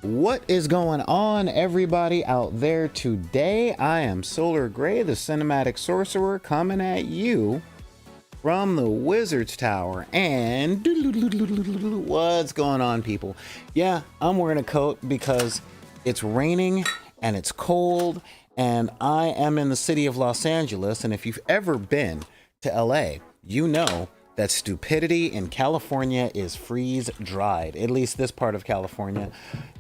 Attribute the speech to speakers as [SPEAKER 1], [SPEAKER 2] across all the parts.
[SPEAKER 1] What is going on, everybody out there today? I am Solar Gray, the cinematic sorcerer, coming at you from the Wizard's Tower. And what's going on, people? Yeah, I'm wearing a coat because it's raining and it's cold, and I am in the city of Los Angeles. And if you've ever been to LA, you know that stupidity in California is freeze dried, at least this part of California.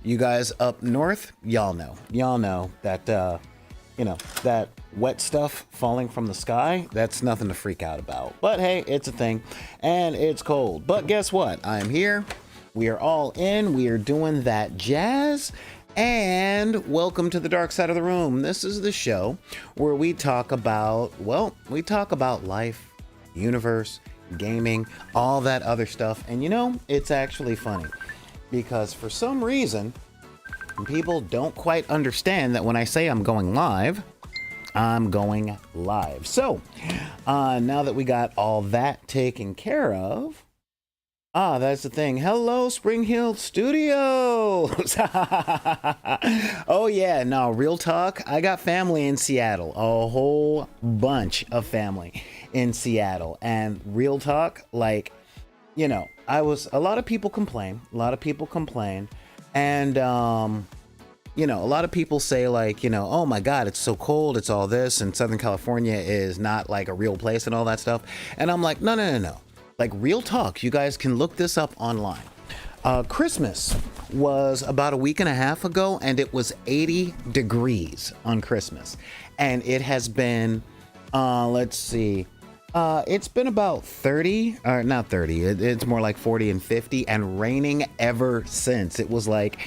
[SPEAKER 1] You guys up north, y'all know that that wet stuff falling from the sky, that's nothing to freak out about. But hey, it's a thing, and it's cold. But guess what? I'm here. We are all in. We are doing that jazz. And welcome to the dark side of the room. This is the show where we talk about, life, universe, gaming, all that other stuff. And you know, it's actually funny because for some reason people don't quite understand that when I say I'm going live, I'm going live. So now that we got all that taken care of, that's the thing. Hello, Spring Hill Studios. Oh yeah, no, real talk. I got family in Seattle, a whole bunch of family in Seattle, and real talk, like, you know, a lot of people complain, and you know, a lot of people say, like, you know, oh my God, it's so cold, it's all this, and Southern California is not like a real place and all that stuff. And I'm like, no. Like, real talk, you guys can look this up online. Christmas was about a week and a half ago, and it was 80 degrees on Christmas. And it has been, it's been about 30, or not 30, it's more like 40 and 50, and raining ever since. It was like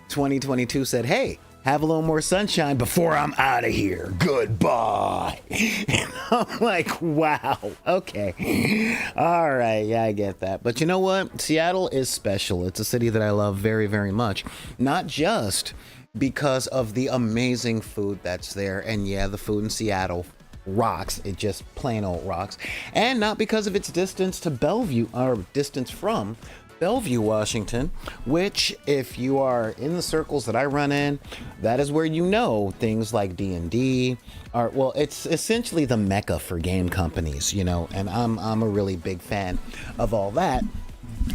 [SPEAKER 1] 2022 said, hey, have a little more sunshine before I'm out of here. Goodbye. And I'm like, wow, okay. All right, yeah, I get that. But you know what? Seattle is special. It's a city that I love very, very much. Not just because of the amazing food that's there. And yeah, the food in Seattle rocks. It just plain old rocks. And not because of its distance to Bellevue, or distance from Bellevue, Washington, which, if you are in the circles that I run in, that is where you know things like D&D are. Well, it's essentially the mecca for game companies, you know, and I'm a really big fan of all that.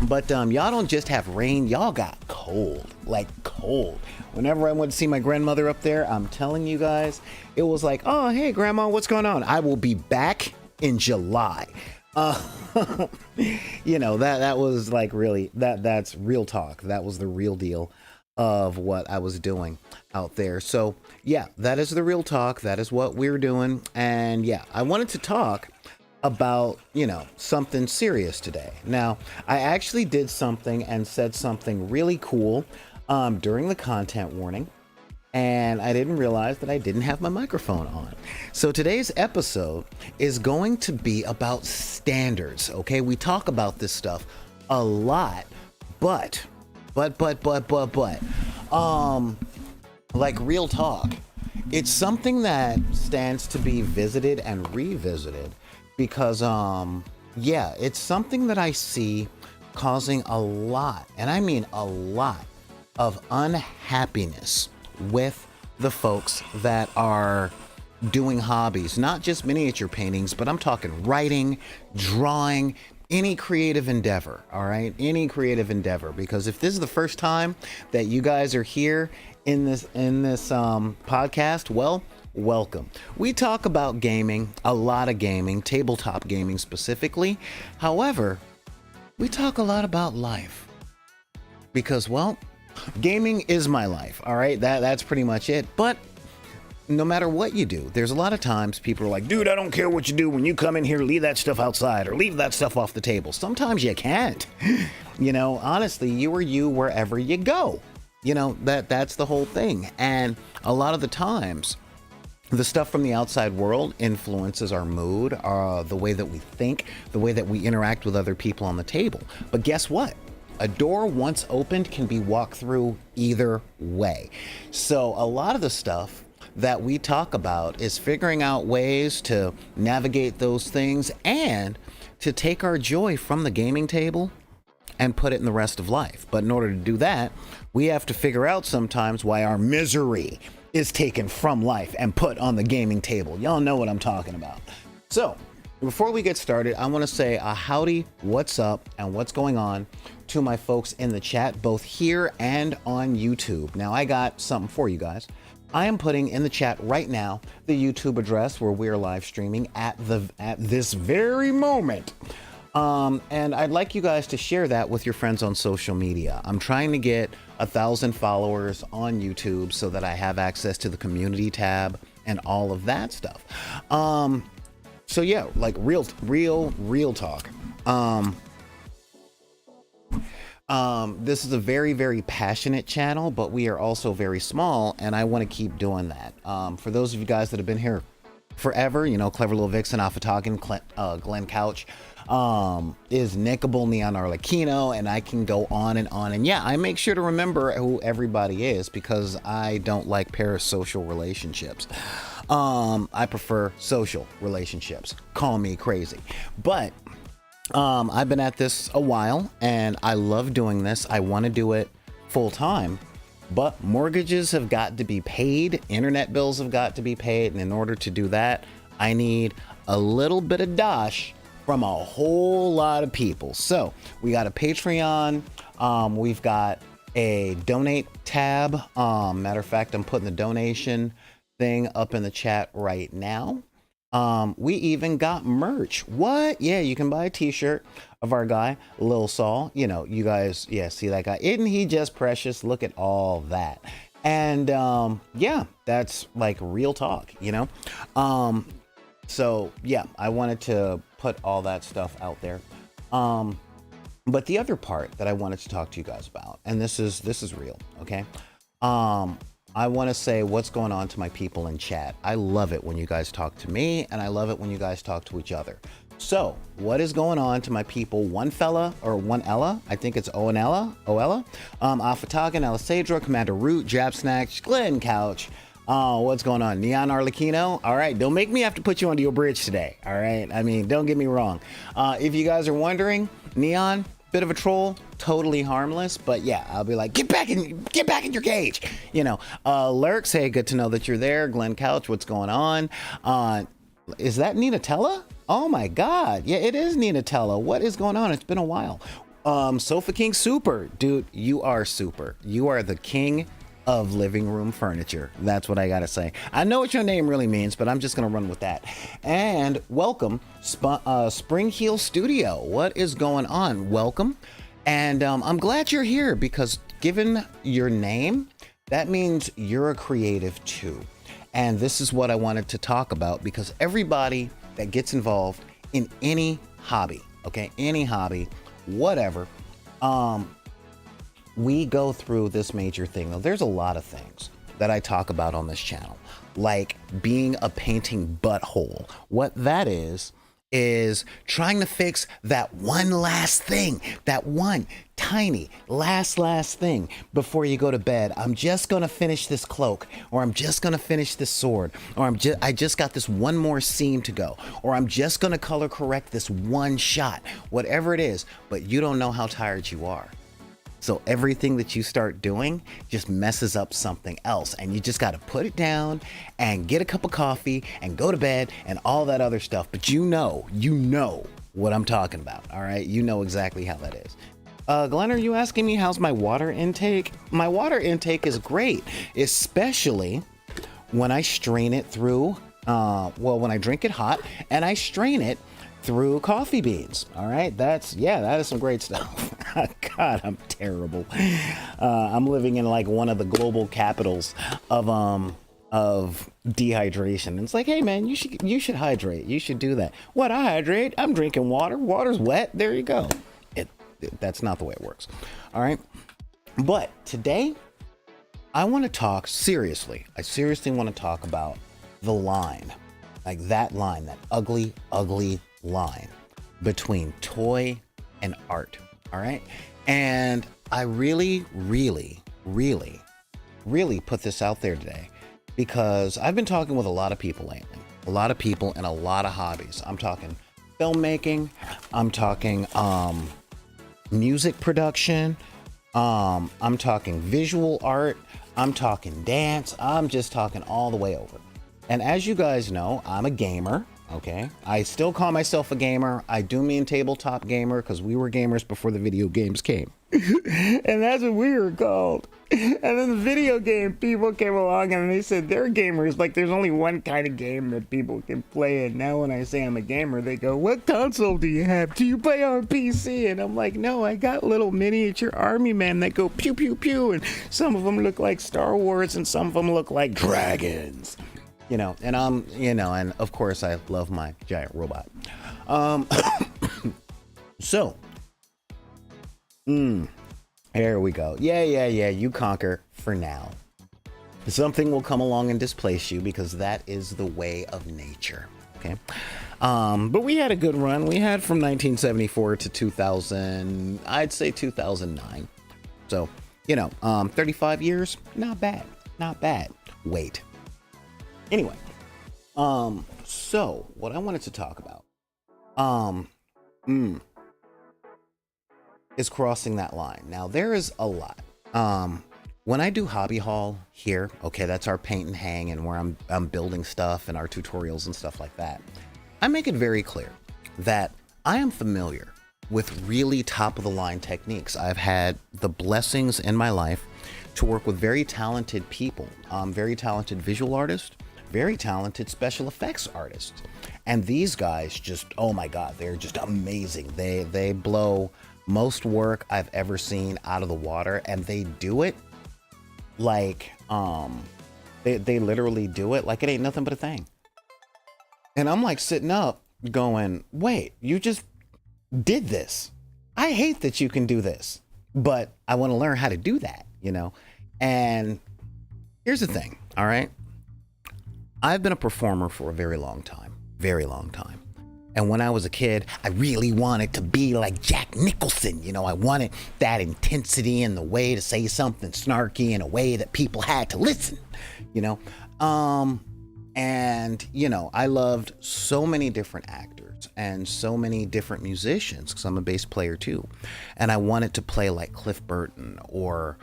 [SPEAKER 1] But y'all don't just have rain, y'all got cold, like cold. Whenever I went to see my grandmother up there, I'm telling you guys, it was like, oh, hey, Grandma, what's going on? I will be back in July. You know, that was like really, that's real talk. That was the real deal of what I was doing out there. So yeah, that is the real talk. That is what we're doing. And yeah, I wanted to talk about, you know, something serious today. Now, I actually did something and said something really cool during the content warning, and I didn't realize that I didn't have my microphone on. So today's episode is going to be about standards, okay? We talk about this stuff a lot, but, like, real talk, it's something that stands to be visited and revisited because, yeah, it's something that I see causing a lot, and I mean a lot, of unhappiness with the folks that are doing hobbies, not just miniature paintings, but I'm talking writing, drawing, any creative endeavor. All right, any creative endeavor, because if this is the first time that you guys are here in this podcast, well, welcome. We talk about gaming, a lot of gaming, tabletop gaming specifically. However, we talk a lot about life because, well, gaming is my life. All right, that's pretty much it. But no matter what you do, there's a lot of times people are like, dude, I don't care what you do. When you come in here, leave that stuff outside or leave that stuff off the table. Sometimes you can't. You know, honestly, you are you wherever you go. You know, that's the whole thing. And a lot of the times, the stuff from the outside world influences our mood, the way that we think, the way that we interact with other people on the table. But guess what? A door once opened can be walked through either way. So a lot of the stuff that we talk about is figuring out ways to navigate those things and to take our joy from the gaming table and put it in the rest of life. But in order to do that, we have to figure out sometimes why our misery is taken from life and put on the gaming table. Y'all know what I'm talking about. So before we get started, I want to say a howdy, what's up, and what's going on to my folks in the chat, both here and on YouTube. Now, I got something for you guys. I am putting in the chat right now the YouTube address where we're live streaming at this very moment. And I'd like you guys to share that with your friends on social media. I'm trying to get 1,000 followers on YouTube so that I have access to the community tab and all of that stuff. So yeah, like real talk. This is a very, very passionate channel, but we are also very small, and I want to keep doing that. For those of you guys that have been here forever, you know, Clever Little Vixen, Alpha Talking, Glenn Couch, is Nickable, Neon Arlecchino, and I can go on and on. And yeah, I make sure to remember who everybody is because I don't like parasocial relationships. I prefer social relationships. Call me crazy. But I've been at this a while and I love doing this. I want to do it full time, but mortgages have got to be paid. Internet bills have got to be paid. And in order to do that, I need a little bit of dosh from a whole lot of people. So we got a Patreon. We've got a donate tab. Matter of fact, I'm putting the donation thing up in the chat right now. We even got merch. What? Yeah, you can buy a t-shirt of our guy, Lil Saul. You know, you guys, yeah, see that guy? Isn't he just precious? Look at all that. And yeah, that's like real talk, you know? So yeah, I wanted to put all that stuff out there. But the other part that I wanted to talk to you guys about, and this is real, okay? I want to say what's going on to my people in chat. I love it when you guys talk to me, and I love it when you guys talk to each other. So what is going on to my people? One fella or one Ella, I think it's Oella, Alpha Talking, Alisadra, Commander Root, Jab Snacks, Glenn Couch. What's going on? Neon Arlecchino. All right, don't make me have to put you onto your bridge today. All right, I mean, don't get me wrong. If you guys are wondering, Neon, bit of a troll, totally harmless, but yeah, I'll be like, get back in your cage, you know. Lurks, hey, good to know that you're there. Glenn Couch, what's going on? Is that Ninatella? Oh my God, yeah, it is Ninatella. What is going on? It's been a while. Sofa King Super, dude, you are super. You are the king of living room furniture. That's what I gotta say. I know what your name really means, but I'm just gonna run with that. And welcome, Spring Heel Studio. What is going on? Welcome. And I'm glad you're here because given your name, that means you're a creative too. And this is what I wanted to talk about because everybody that gets involved in any hobby, okay, any hobby, whatever, we go through this major thing. Now, there's a lot of things that I talk about on this channel, like being a painting butthole. What that is trying to fix that one last thing, that one tiny last thing before you go to bed. I'm just gonna finish this cloak, or I'm just gonna finish this sword, or I just got this one more seam to go, or I'm just gonna color correct this one shot, whatever it is, but you don't know how tired you are. So everything that you start doing just messes up something else, and you just got to put it down and get a cup of coffee and go to bed and all that other stuff. But you know what I'm talking about. All right. You know exactly how that is. Glenn, are you asking me how's my water intake? My water intake is great, especially when I strain it through, when I drink it hot and I strain it through coffee beans. All right, that is some great stuff. God, I'm terrible. I'm living in like one of the global capitals of dehydration. It's like, hey man, you should hydrate. You should do that. What? I hydrate? I'm drinking water. Water's wet. There you go. That's not the way it works. All right, but today I want to talk seriously. I seriously want to talk about the line, like that line, that ugly line between toy and art. All right. And I really put this out there today because I've been talking with a lot of people lately, a lot of people and a lot of hobbies. I'm talking filmmaking. I'm talking music production. I'm talking visual art. I'm talking dance. I'm just talking all the way over. And as you guys know, I'm a gamer. Okay. I still call myself a gamer. I do mean tabletop gamer because we were gamers before the video games came. And that's what we were called. And then the video game people came along and they said they're gamers. Like there's only one kind of game that people can play. And now when I say I'm a gamer, they go, what console do you have? Do you play on PC? And I'm like, no, I got little miniature army men that go pew, pew, pew. And some of them look like Star Wars and some of them look like dragons. You know, and and of course I love my giant robot. So, there we go. Yeah, you conquer for now. Something will come along and displace you because that is the way of nature. Okay. But we had a good run. We had from 1974 to 2000, I'd say 2009. So, 35 years, not bad. Wait. Anyway, so what I wanted to talk about, is crossing that line. Now there is a lot. When I do hobby haul here, okay, that's our paint and hang and where I'm building stuff and our tutorials and stuff like that. I make it very clear that I am familiar with really top of the line techniques. I've had the blessings in my life to work with very talented people, very talented visual artists, very talented special effects artists. And these guys just, oh my God, they're just amazing. They blow most work I've ever seen out of the water, and they do it like, they literally do it like it ain't nothing but a thing. And I'm like sitting up going, wait, you just did this. I hate that you can do this, but I want to learn how to do that, And here's the thing, all right? I've been a performer for a very long time. And when I was a kid, I really wanted to be like Jack Nicholson. I wanted that intensity and the way to say something snarky in a way that people had to listen, And, I loved so many different actors and so many different musicians because I'm a bass player too. And I wanted to play like Cliff Burton or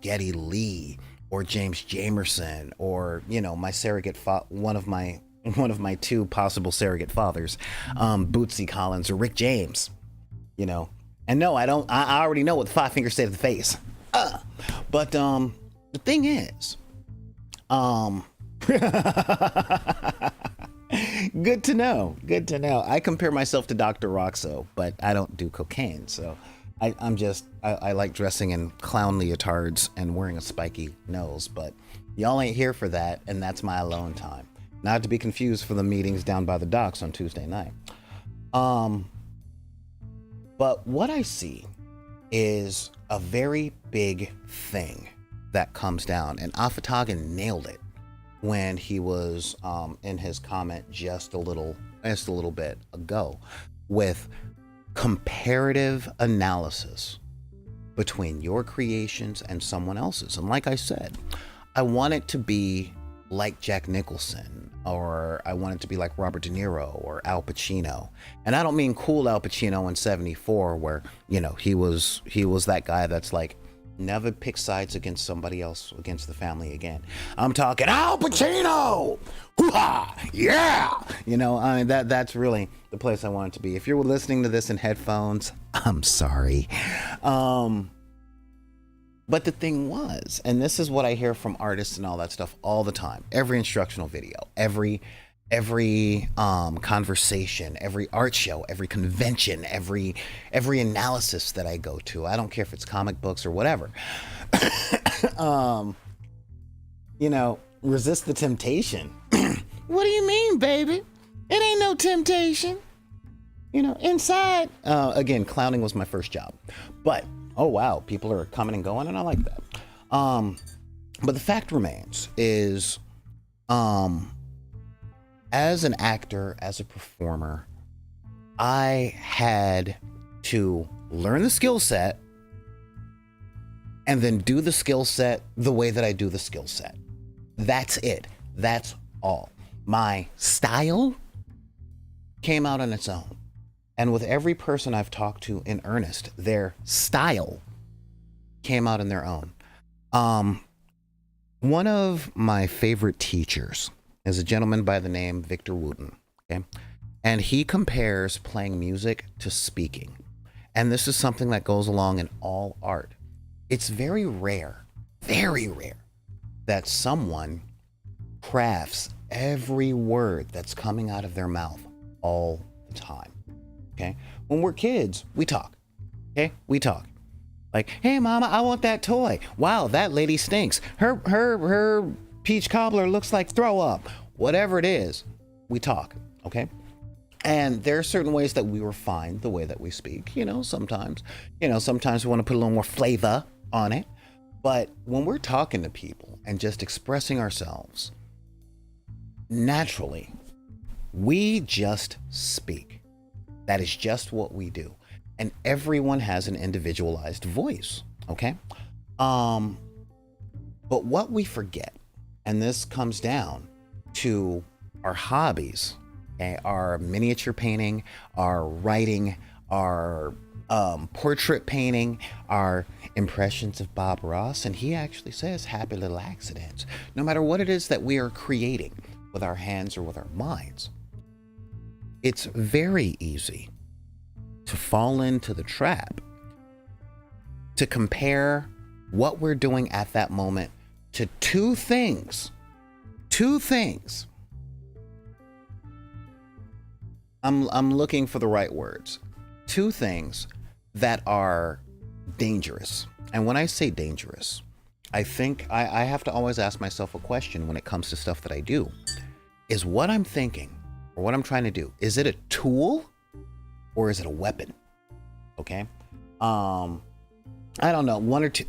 [SPEAKER 1] Geddy Lee or James Jamerson or, my surrogate one of my two possible surrogate fathers, Bootsy Collins or Rick James, And no, I already know what the five fingers say to the face. But the thing is, good to know. I compare myself to Dr. Roxo, but I don't do cocaine, so I like dressing in clown leotards and wearing a spiky nose, but y'all ain't here for that, and that's my alone time. Not to be confused for the meetings down by the docks on Tuesday night. But what I see is a very big thing that comes down, and Afatagan nailed it when he was in his comment just a little bit ago with comparative analysis between your creations and someone else's. And like I said, I want it to be like Jack Nicholson, or I want it to be like Robert De Niro or Al Pacino. And I don't mean cool Al Pacino in 74 where, he was that guy that's like, never pick sides against somebody else, against the family again. I'm talking Al Pacino! Hoo-ha! Yeah! That's really the place I want it to be. If you're listening to this in headphones, I'm sorry. But the thing was, and this is what I hear from artists and all that stuff all the time, every instructional video, every conversation, every art show, every convention, every analysis that I go to, I don't care if it's comic books or whatever, resist the temptation. What do you mean, baby? It ain't no temptation. Inside, again, clowning was my first job, but oh wow, people are coming and going, and I like that. But the fact remains is, as an actor, as a performer, I had to learn the skill set and then do the skill set the way that I do the skill set. That's it. That's all. My style came out on its own. And with every person I've talked to in earnest, their style came out in their own. One of my favorite teachers is a gentleman by the name Victor Wooten. Okay. And he compares playing music to speaking. And this is something that goes along in all art. It's very rare that someone crafts every word that's coming out of their mouth all the time. Okay. When we're kids, we talk. Okay. We talk. Like, hey, mama, I want that toy. Wow, that lady stinks. Her peach cobbler looks like throw up. Whatever it is, we talk. Okay. And there are certain ways that we refine the way that we speak. Sometimes we want to put a little more flavor on it. But when we're talking to people and just expressing ourselves, naturally, we just speak. That is just what we do. And everyone has an individualized voice, okay? But what we forget, and this comes down to our hobbies, okay? Our miniature painting, our writing, our portrait painting, our impressions of Bob Ross, and he actually says happy little accidents. No matter what it is that we are creating with our hands or with our minds, it's very easy to fall into the trap to compare what we're doing at that moment to two things. I'm looking for the right words. Two things that are dangerous. And when I say dangerous, I think I have to always ask myself a question when it comes to stuff that I do. Is what I'm thinking or what I'm trying to do, is it a tool or is it a weapon? Okay. I don't know.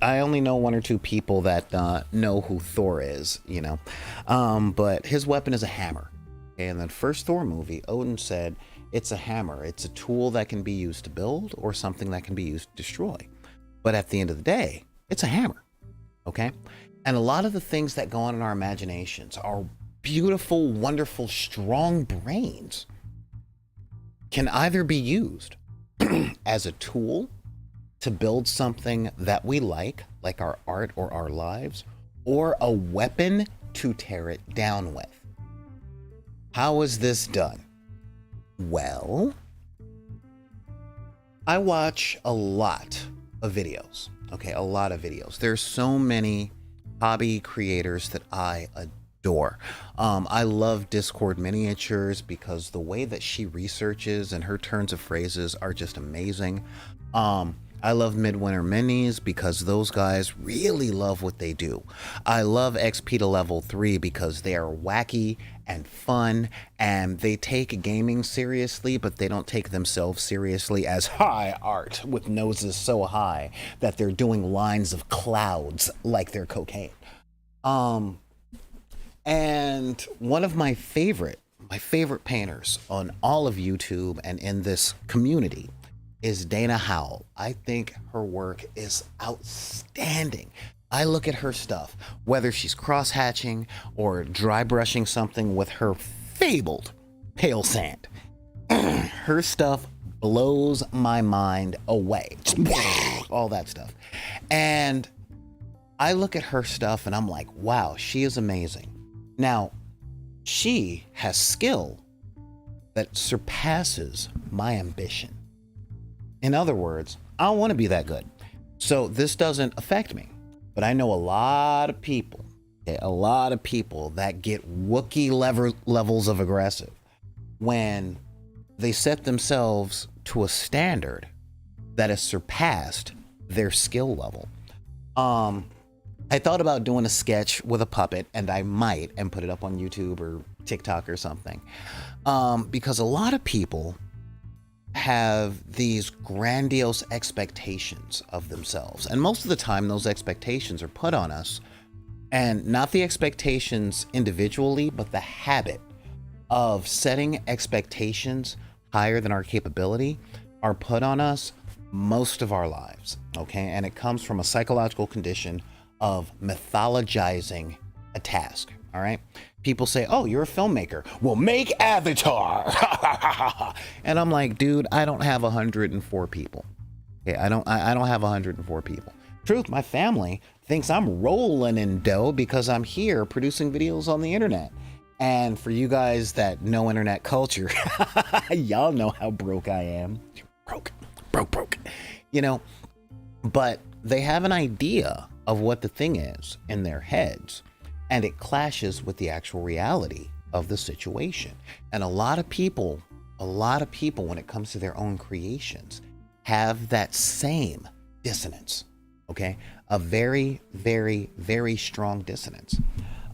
[SPEAKER 1] I only know one or two people that know who Thor is, but his weapon is a hammer. Okay. In the first Thor movie, Odin said it's a hammer. It's a tool that can be used to build or something that can be used to destroy. But at the end of the day, it's a hammer. Okay. And a lot of the things that go on in our imaginations, our beautiful, wonderful, strong brains, can either be used as a tool to build something that we like our art or our lives, or a weapon to tear it down with. How is this done? Well, I watch a lot of videos. Okay, a lot of videos. There's so many hobby creators that I adore. I love Discord Miniatures because the way that she researches and her turns of phrases are just amazing. I love Midwinter Minis because those guys really love what they do. I love XP to Level 3 because they are wacky and fun, and they take gaming seriously, but they don't take themselves seriously as high art with noses so high that they're doing lines of clouds like they're cocaine. And one of my favorite painters on all of YouTube and in this community is Dana Howell. I think her work is outstanding. I look at her stuff, whether she's cross-hatching or dry brushing something with her fabled pale sand. Her stuff blows my mind away. All that stuff. And I look at her stuff and I'm like, wow, she is amazing. Now, she has skill that surpasses my ambition. In other words, I don't want to be that good. So this doesn't affect me. But I know a lot of people, okay, that get Wookiee levels of aggressive when they set themselves to a standard that has surpassed their skill level. I thought about doing a sketch with a puppet, and I might, and put it up on YouTube or TikTok or something. Because a lot of people have these grandiose expectations of themselves. And most of the time, those expectations are put on us, and not the expectations individually, but the habit of setting expectations higher than our capability are put on us most of our lives. Okay. And it comes from a psychological condition of mythologizing a task. All right. people say, oh, you're a filmmaker. Well, make Avatar. And I'm like, dude, I don't have 104 people. Okay, I don't have 104 people. Truth, my family thinks I'm rolling in dough because I'm here producing videos on the internet. And for you guys that know internet culture, y'all know how broke I am. Broke. You know, but they have an idea of what the thing is in their heads, and it clashes with the actual reality of the situation. And a lot of people, when it comes to their own creations, have that same dissonance. Okay, a very, very, very strong dissonance.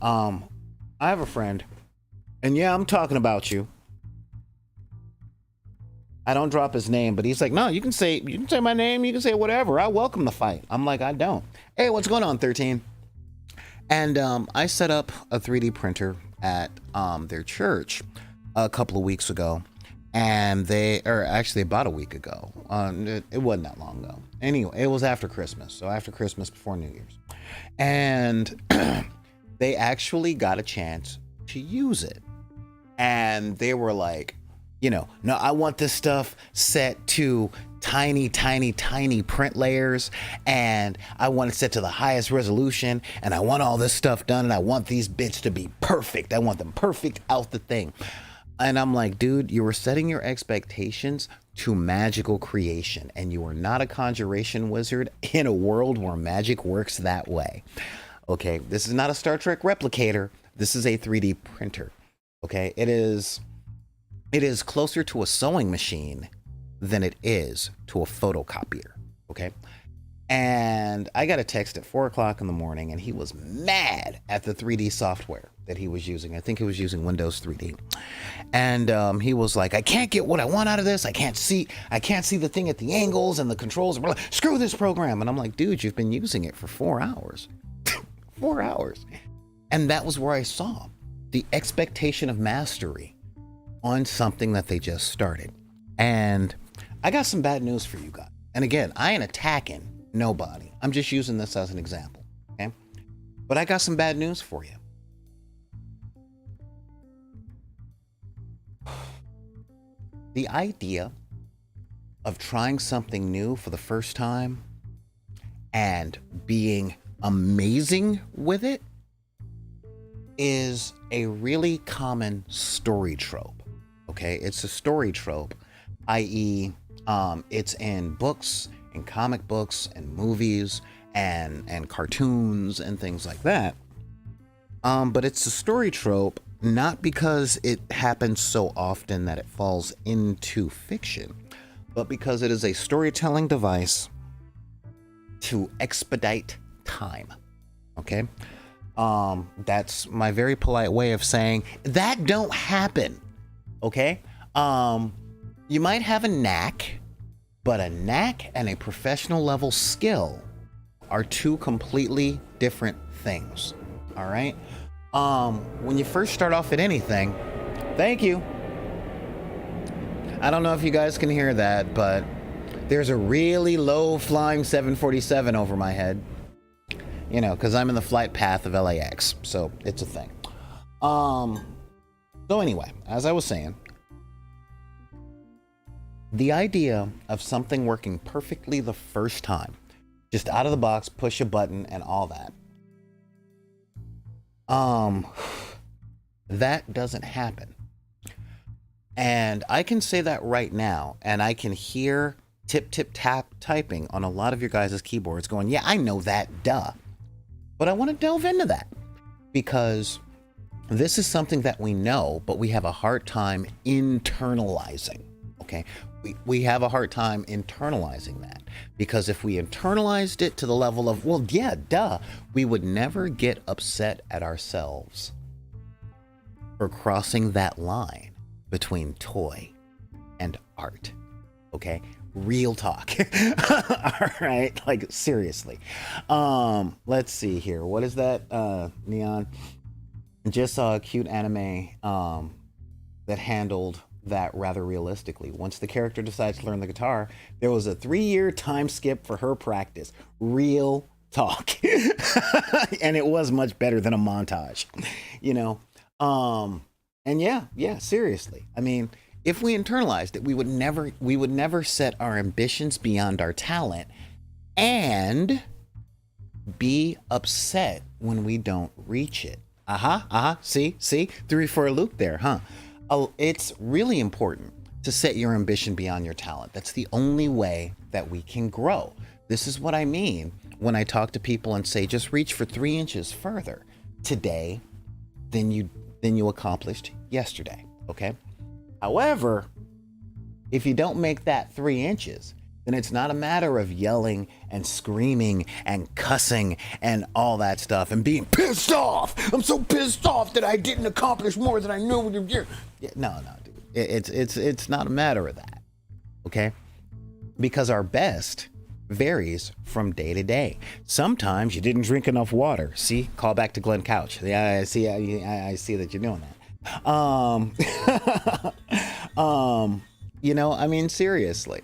[SPEAKER 1] I have a friend, and yeah, I'm talking about you. I don't drop his name, but he's like, no, you can say my name, you can say whatever. I welcome the fight. I'm like, I don't. Hey, what's going on, 13? And I set up a 3D printer at their church a couple of weeks ago. And actually about a week ago. It wasn't that long ago. Anyway, it was after Christmas. So after Christmas, before New Year's. And they actually got a chance to use it. And they were like, no, I want this stuff set to tiny print layers. And I want it set to the highest resolution. And I want all this stuff done. And I want these bits to be perfect. I want them perfect out the thing. And I'm like, dude, you were setting your expectations to magical creation, and you are not a conjuration wizard in a world where magic works that way. Okay, this is not a Star Trek replicator. This is a 3D printer. Okay, it is closer to a sewing machine than it is to a photocopier. Okay. And I got a text at 4 o'clock in the morning, and he was mad at the 3D software that he was using. I think he was using Windows 3D. And he was like, I can't get what I want out of this. I can't see the thing at the angles and the controls. Screw this program. And I'm like, dude, you've been using it for 4 hours. 4 hours. And that was where I saw the expectation of mastery on something that they just started. And I got some bad news for you guys. And again, I ain't attacking nobody. I'm just using this as an example. Okay. But I got some bad news for you. The idea of trying something new for the first time and being amazing with it is a really common story trope. Okay, it's a story trope, i.e., it's in books, in comic books, and movies, and cartoons, and things like that. But it's a story trope not because it happens so often that it falls into fiction, but because it is a storytelling device to expedite time. Okay? That's my very polite way of saying that don't happen. Okay? You might have a knack, but a knack and a professional level skill are two completely different things. All right? When you first start off at anything, thank you. I don't know if you guys can hear that, but there's a really low flying 747 over my head. You know, because I'm in the flight path of LAX, so it's a thing. So anyway, as I was saying, the idea of something working perfectly the first time, just out of the box, push a button and all that, that doesn't happen. And I can say that right now, and I can hear tap typing on a lot of your guys' keyboards going, yeah, I know that, duh. But I want to delve into that because this is something that we know, but we have a hard time internalizing. Okay, we have a hard time internalizing that, because if we internalized it to the level of, well, yeah, duh, we would never get upset at ourselves for crossing that line between toy and art. Okay, real talk. All right, like seriously. Let's see here. What is that? Neon just saw a cute anime that handled that rather realistically. Once the character decides to learn the guitar, there was a 3-year time skip for her practice. Real talk. And it was much better than a montage, you know. And yeah, seriously. I mean, if we internalized it, we would never set our ambitions beyond our talent and be upset when we don't reach it. See, three for a loop there, huh? Oh, it's really important to set your ambition beyond your talent. That's the only way that we can grow. This is what I mean when I talk to people and say, just reach for 3 inches further today than you accomplished yesterday. Okay. However, if you don't make that 3 inches, then it's not a matter of yelling and screaming and cussing and all that stuff and being pissed off. I'm so pissed off that I didn't accomplish more than I knew. Yeah, no, dude. It's not a matter of that. Okay? Because our best varies from day to day. Sometimes you didn't drink enough water. See, call back to Glenn Couch. Yeah, I see that you're doing that. I mean, seriously.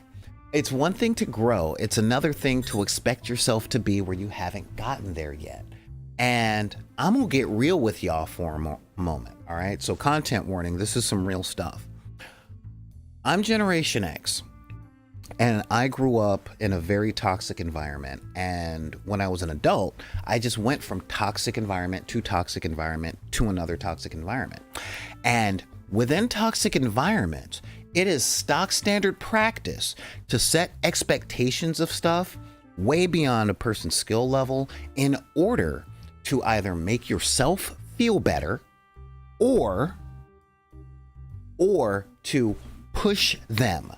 [SPEAKER 1] It's one thing to grow. It's another thing to expect yourself to be where you haven't gotten there yet. And I'm going to get real with y'all for a moment. All right. So content warning. This is some real stuff. I'm Generation X and I grew up in a very toxic environment. And when I was an adult, I just went from toxic environment to another toxic environment. And within toxic environments, it is stock standard practice to set expectations of stuff way beyond a person's skill level in order to either make yourself feel better or to push them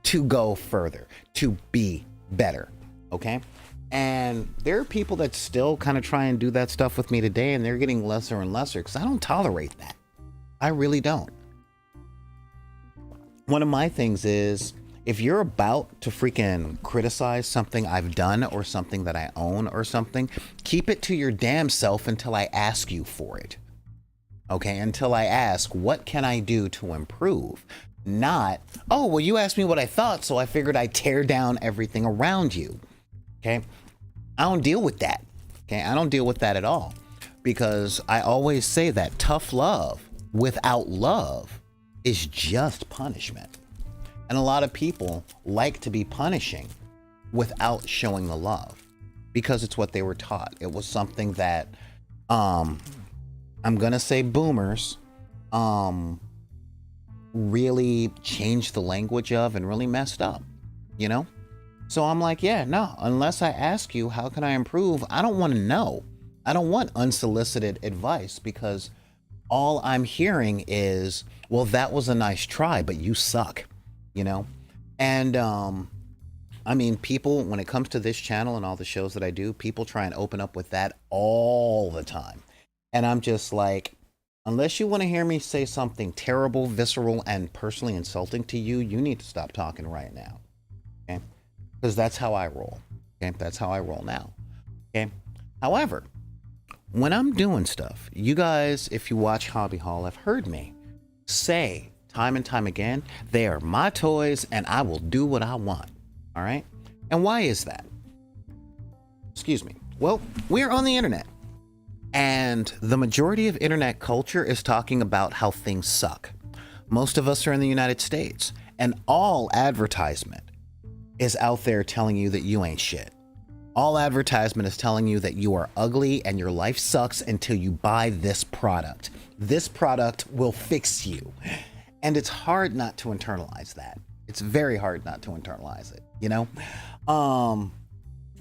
[SPEAKER 1] to go further, to be better. Okay. And there are people that still kind of try and do that stuff with me today, and they're getting lesser and lesser because I don't tolerate that. I really don't. One of my things is, if you're about to freaking criticize something I've done or something that I own or something, keep it to your damn self until I ask you for it. Okay, until I ask, what can I do to improve? Not, oh, well, you asked me what I thought, so I figured I'd tear down everything around you. Okay, I don't deal with that. Okay, I don't deal with that at all. Because I always say that tough love without love is just punishment. And a lot of people like to be punishing without showing the love because it's what they were taught. It was something that I'm gonna say boomers really changed the language of and really messed up, you know? So I'm like, yeah, no, unless I ask you, how can I improve? I don't want to know. I don't want unsolicited advice because all I'm hearing is, well, that was a nice try, but you suck, you know? And, I mean, people, when it comes to this channel and all the shows that I do, people try and open up with that all the time. And I'm just like, unless you want to hear me say something terrible, visceral, and personally insulting to you, you need to stop talking right now. Okay? Because that's how I roll. Okay? That's how I roll now. Okay? However, when I'm doing stuff, you guys, if you watch Hobby Hall, have heard me say time and time again, they are my toys and I will do what I want. All right? And why is that? Excuse me. Well, we're on the internet. And the majority of internet culture is talking about how things suck. Most of us are in the United States, and all advertisement is out there telling you that you ain't shit. All advertisement is telling you that you are ugly and your life sucks until you buy this product. This product will fix you. And it's hard not to internalize that. It's very hard not to internalize it, you know?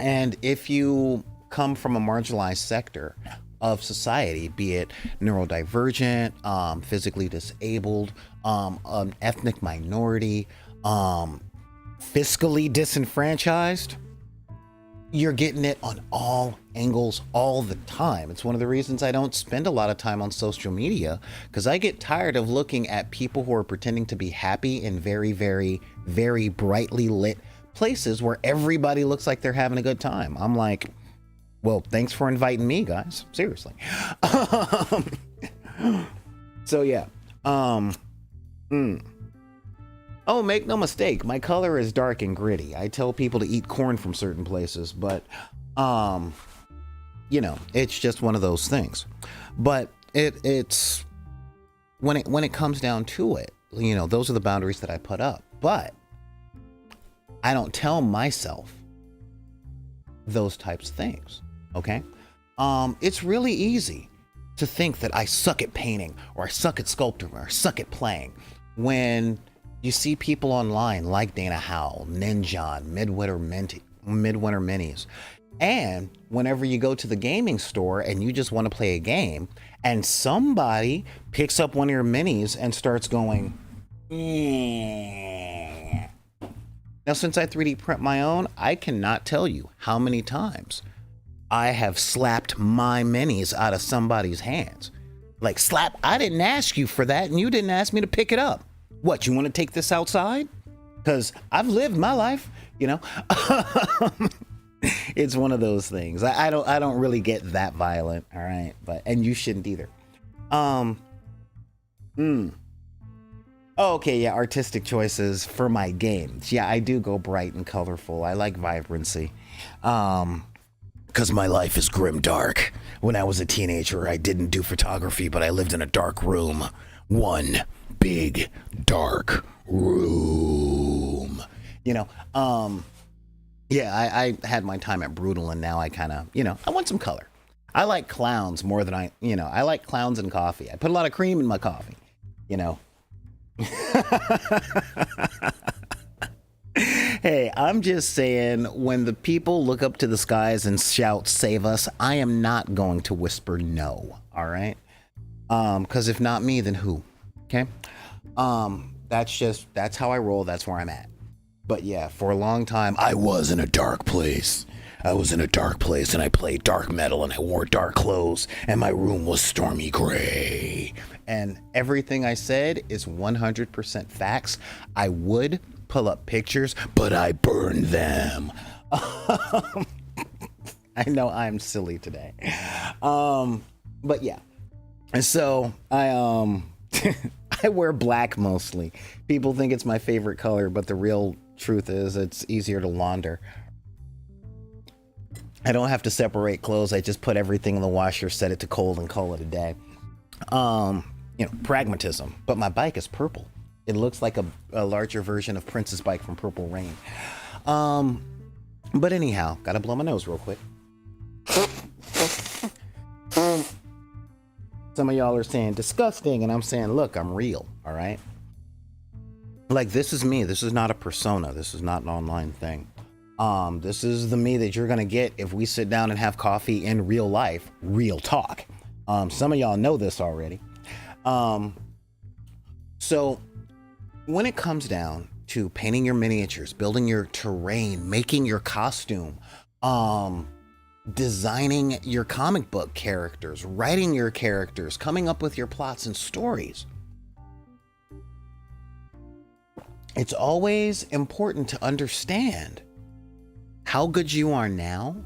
[SPEAKER 1] And if you come from a marginalized sector of society, be it neurodivergent, physically disabled, an ethnic minority, fiscally disenfranchised, you're getting it on all angles all the time. It's one of the reasons I don't spend a lot of time on social media, because I get tired of looking at people who are pretending to be happy in very, very, very brightly lit places where everybody looks like they're having a good time. I'm like, well, thanks for inviting me, guys. Seriously. So yeah. Oh, make no mistake, my color is dark and gritty. I tell people to eat corn from certain places, but you know, it's just one of those things. But it's when it comes down to it, you know, those are the boundaries that I put up. But I don't tell myself those types of things. Okay. It's really easy to think that I suck at painting, or I suck at sculpting, or I suck at playing, when you see people online like Dana Howell, Ninjon, Midwinter Minis. And whenever you go to the gaming store and you just want to play a game, and somebody picks up one of your minis and starts going, "Eh." Now, since I 3D print my own, I cannot tell you how many times I have slapped my minis out of somebody's hands. Like, slap, I didn't ask you for that, and you didn't ask me to pick it up. What, you want to take this outside? Because I've lived my life, you know. It's one of those things. I don't really get that violent, all right? And you shouldn't either. Oh, okay, yeah, artistic choices for my games. Yeah, I do go bright and colorful. I like vibrancy. Because my life is grim dark. When I was a teenager, I didn't do photography, but I lived in a dark room. One big dark room. You know, yeah, I had my time at Brutal, and now I kind of, you know, I want some color. I like clowns more than I like clowns and coffee. I put a lot of cream in my coffee, you know. Hey, I'm just saying, when the people look up to the skies and shout, "Save us," I am not going to whisper no, all right? Because if not me, then who? Okay? That's how I roll. That's where I'm at. But yeah, for a long time, I was in a dark place. I was in a dark place, and I played dark metal, and I wore dark clothes, and my room was stormy gray. And everything I said is 100% facts. I would pull up pictures, but I burned them. I know I'm silly today. But yeah. And so I I wear black mostly. People think it's my favorite color, but the real truth is it's easier to launder. I don't have to separate clothes. I just put everything in the washer, set it to cold, and call it a day. You know, pragmatism. But my bike is purple. It looks like a larger version of Prince's bike from Purple Rain. But anyhow, gotta blow my nose real quick. Some of y'all are saying disgusting, and I'm saying, look, I'm real, all right? Like, this is me. This is not a persona. This is not an online thing. This is the me that you're gonna get if we sit down and have coffee in real life, real talk. Some of y'all know this already. So when it comes down to painting your miniatures, building your terrain, making your costume, designing your comic book characters, writing your characters, coming up with your plots and stories, it's always important to understand how good you are now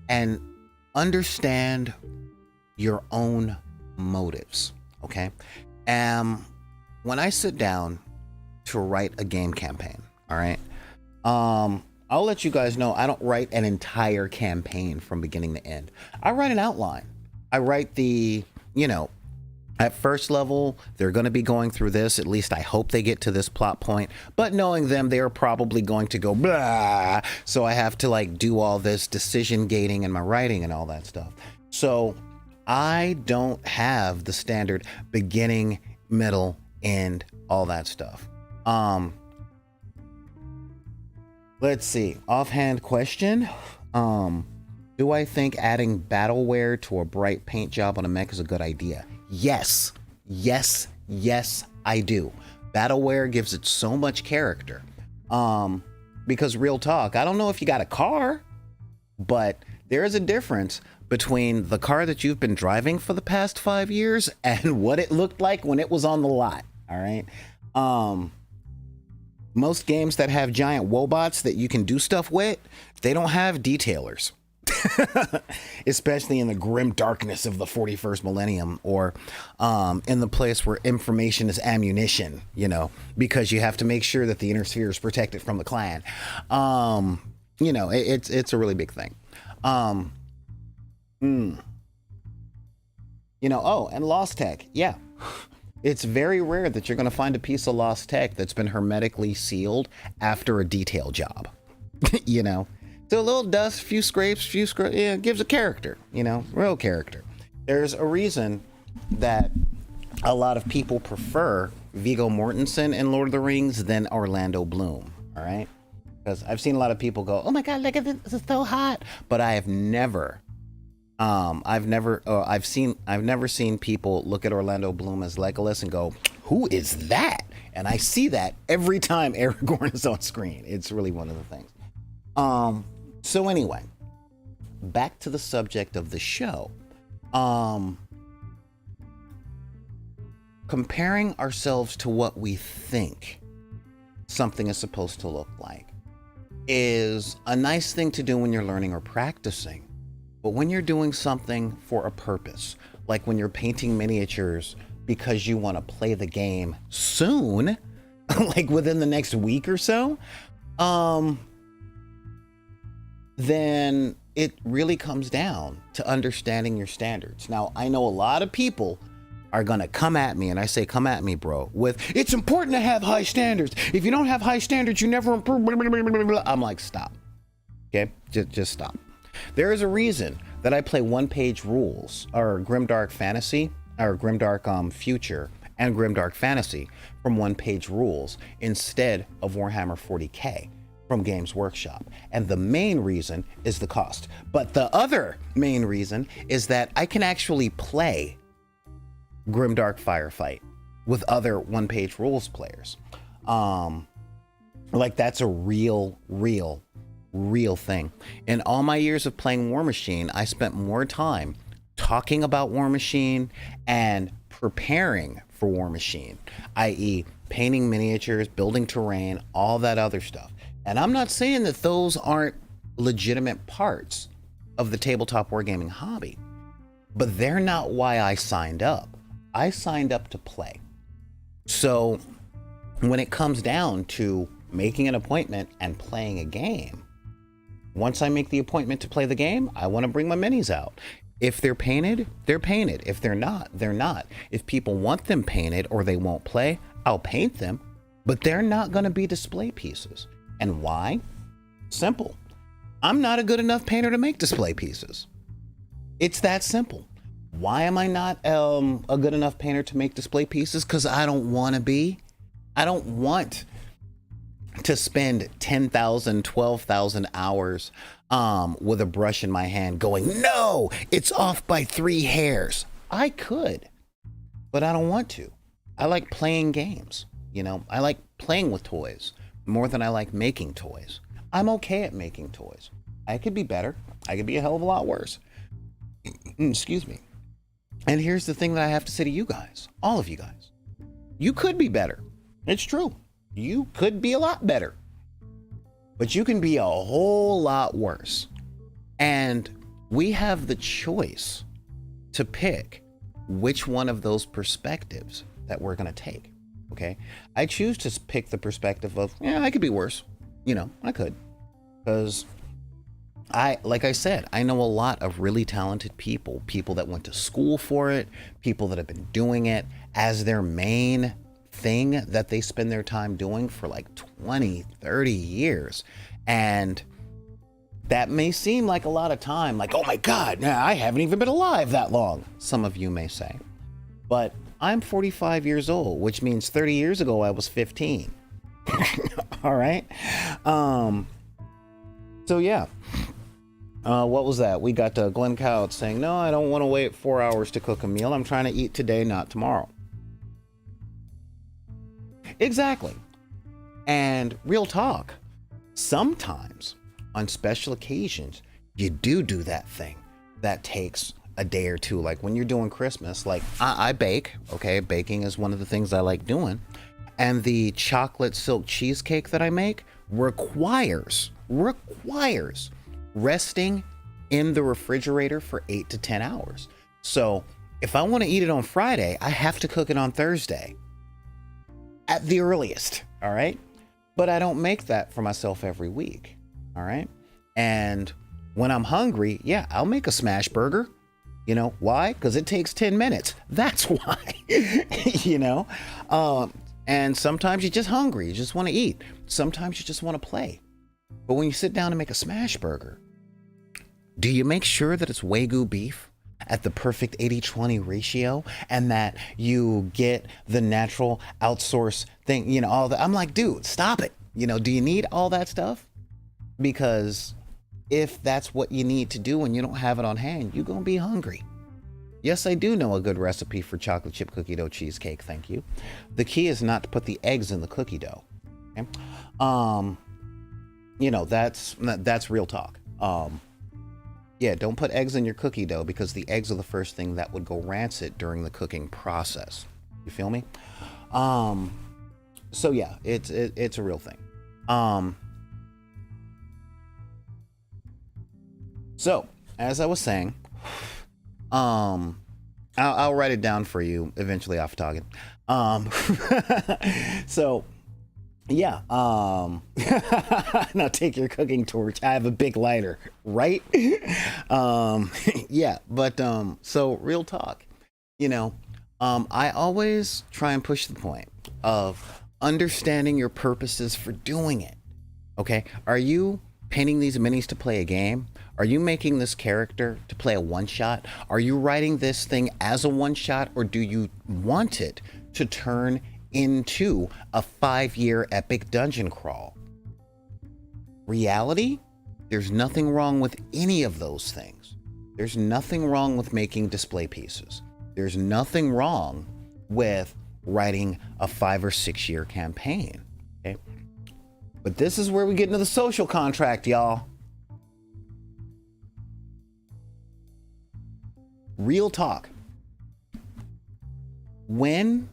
[SPEAKER 1] and understand your own motives, okay? When I sit down to write a game campaign, all right, I'll let you guys know I don't write an entire campaign from beginning to end. I write an outline. I write the, you know, at first level, they're going to be going through this. At least I hope they get to this plot point. But knowing them, they are probably going to go blah. So I have to like do all this decision gating in my writing and all that stuff. So I don't have the standard beginning, middle, end, all that stuff. Let's see. Offhand question. Do I think adding battleware to a bright paint job on a mech is a good idea? Yes, I do. Battleware gives it so much character. Because real talk, I don't know if you got a car, but there is a difference between the car that you've been driving for the past 5 years and what it looked like when it was on the lot. All right. Most games that have giant wobots that you can do stuff with, they don't have detailers. Especially in the grim darkness of the 41st millennium, or in the place where information is ammunition, you know, because you have to make sure that the inner sphere is protected from the clan. You know, it's a really big thing. You know, oh, and Lost Tech, yeah. It's very rare that you're going to find a piece of lost tech that's been hermetically sealed after a detail job. You know, so a little dust, few scrapes, yeah, gives a character, you know, real character. There's a reason that a lot of people prefer Viggo Mortensen in Lord of the Rings than Orlando Bloom. All right, because I've seen a lot of people go, "Oh my God, look at this! This is so hot," but I've never seen people look at Orlando Bloom as Legolas and go, "Who is that?" And I see that every time Aragorn is on screen. It's really one of the things. So anyway, back to the subject of the show. Comparing ourselves to what we think something is supposed to look like is a nice thing to do when you're learning or practicing. But when you're doing something for a purpose, like when you're painting miniatures because you want to play the game soon, like within the next week or so, then it really comes down to understanding your standards. Now, I know a lot of people are going to come at me, and I say, come at me, bro, with, it's important to have high standards. If you don't have high standards, you never improve. Blah, blah, blah, blah, blah. I'm like, stop. Okay, just stop. There is a reason that I play one-page rules, or Grimdark Fantasy, or Grimdark Future, and Grimdark Fantasy from one-page rules instead of Warhammer 40K from Games Workshop. And the main reason is the cost. But the other main reason is that I can actually play Grimdark Firefight with other one-page rules players. Like that's a real thing. In all my years of playing War Machine, I spent more time talking about War Machine and preparing for War Machine, i.e. painting miniatures, building terrain, all that other stuff. And I'm not saying that those aren't legitimate parts of the tabletop wargaming hobby, but they're not why I signed up. I signed up to play. So when it comes down to making an appointment and playing a game, once I make the appointment to play the game, I want to bring my minis out. If they're painted, they're painted. If they're not, they're not. If people want them painted or they won't play, I'll paint them, but they're not going to be display pieces. And why? Simple. I'm not a good enough painter to make display pieces. It's that simple. Why am I not a good enough painter to make display pieces? Because I don't want to be. I don't want to spend 10,000, 12,000 hours with a brush in my hand going, no, it's off by 3 hairs. I could, but I don't want to. I like playing games. You know, I like playing with toys more than I like making toys. I'm okay at making toys. I could be better. I could be a hell of a lot worse. Excuse me. And here's the thing that I have to say to you guys, all of you guys. You could be better. It's true. You could be a lot better. But you can be a whole lot worse. And we have the choice to pick which one of those perspectives that we're going to take. Okay? I choose to pick the perspective of, yeah, I could be worse. You know, I could. Because like I said, I know a lot of really talented people that went to school for it, people that have been doing it as their main thing that they spend their time doing for like 20, 30 years. And that may seem like a lot of time, like, oh my God, nah, I haven't even been alive that long, some of you may say. But I'm 45 years old, which means 30 years ago I was 15. All right. So yeah. What was that? We got Glenn Cowett saying, no, I don't want to wait 4 hours to cook a meal. I'm trying to eat today, not tomorrow. Exactly. And real talk, sometimes on special occasions, you do that thing that takes a day or two. Like when you're doing Christmas, like I bake, okay? Baking is one of the things I like doing. And the chocolate silk cheesecake that I make requires resting in the refrigerator for 8 to 10 hours. So if I want to eat it on Friday, I have to cook it on Thursday at the earliest. All right. But I don't make that for myself every week. All right. And when I'm hungry, yeah, I'll make a smash burger. You know why? Because it takes 10 minutes. That's why. You know, and sometimes you're just hungry. You just want to eat. Sometimes you just want to play. But when you sit down and make a smash burger, do you make sure that it's Wagyu beef at the perfect 80-20 ratio and that you get the natural outsource thing, you know, all that? I'm like, dude, stop it. You know, do you need all that stuff? Because if that's what you need to do and you don't have it on hand, you're going to be hungry. Yes, I do know a good recipe for chocolate chip cookie dough cheesecake. Thank you. The key is not to put the eggs in the cookie dough. Okay? You know, that's real talk. Yeah, don't put eggs in your cookie dough because the eggs are the first thing that would go rancid during the cooking process. You feel me? So yeah, it's a real thing. So as I was saying, I'll write it down for you eventually off talking. So yeah, now take your cooking torch. I have a big lighter, right? Yeah, but so real talk, you know, I always try and push the point of understanding your purposes for doing it. Okay, are you painting these minis to play a game? Are you making this character to play a one-shot? Are you writing this thing as a one-shot, or do you want it to turn into a 5-year epic dungeon crawl? Reality? There's nothing wrong with any of those things. There's nothing wrong with making display pieces. There's nothing wrong with writing a 5 or 6 year campaign. Okay? But this is where we get into the social contract, y'all. Real talk. When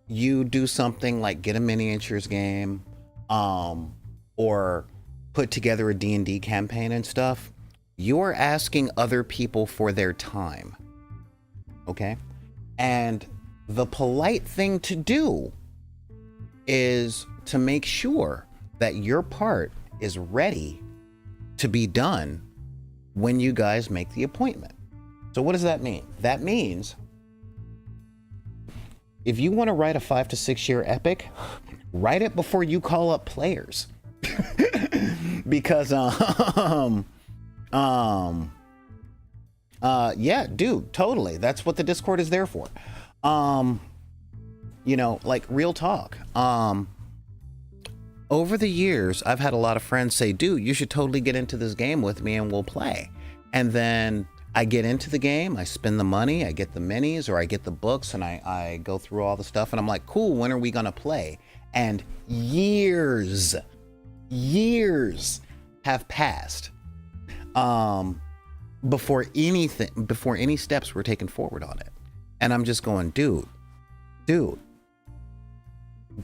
[SPEAKER 1] you do something like get a miniatures game, or put together a D&D campaign and stuff, you're asking other people for their time. Okay? And the polite thing to do is to make sure that your part is ready to be done when you guys make the appointment. So what does that mean? That means if you want to write a 5 to 6 year epic, write it before you call up players. Because yeah, dude, totally. That's what the Discord is there for. You know, like real talk. Over the years, I've had a lot of friends say, dude, you should totally get into this game with me and we'll play. And then I get into the game, I spend the money, I get the minis or I get the books and I go through all the stuff and I'm like, cool, when are we gonna play? And years have passed before any steps were taken forward on it. And I'm just going, dude,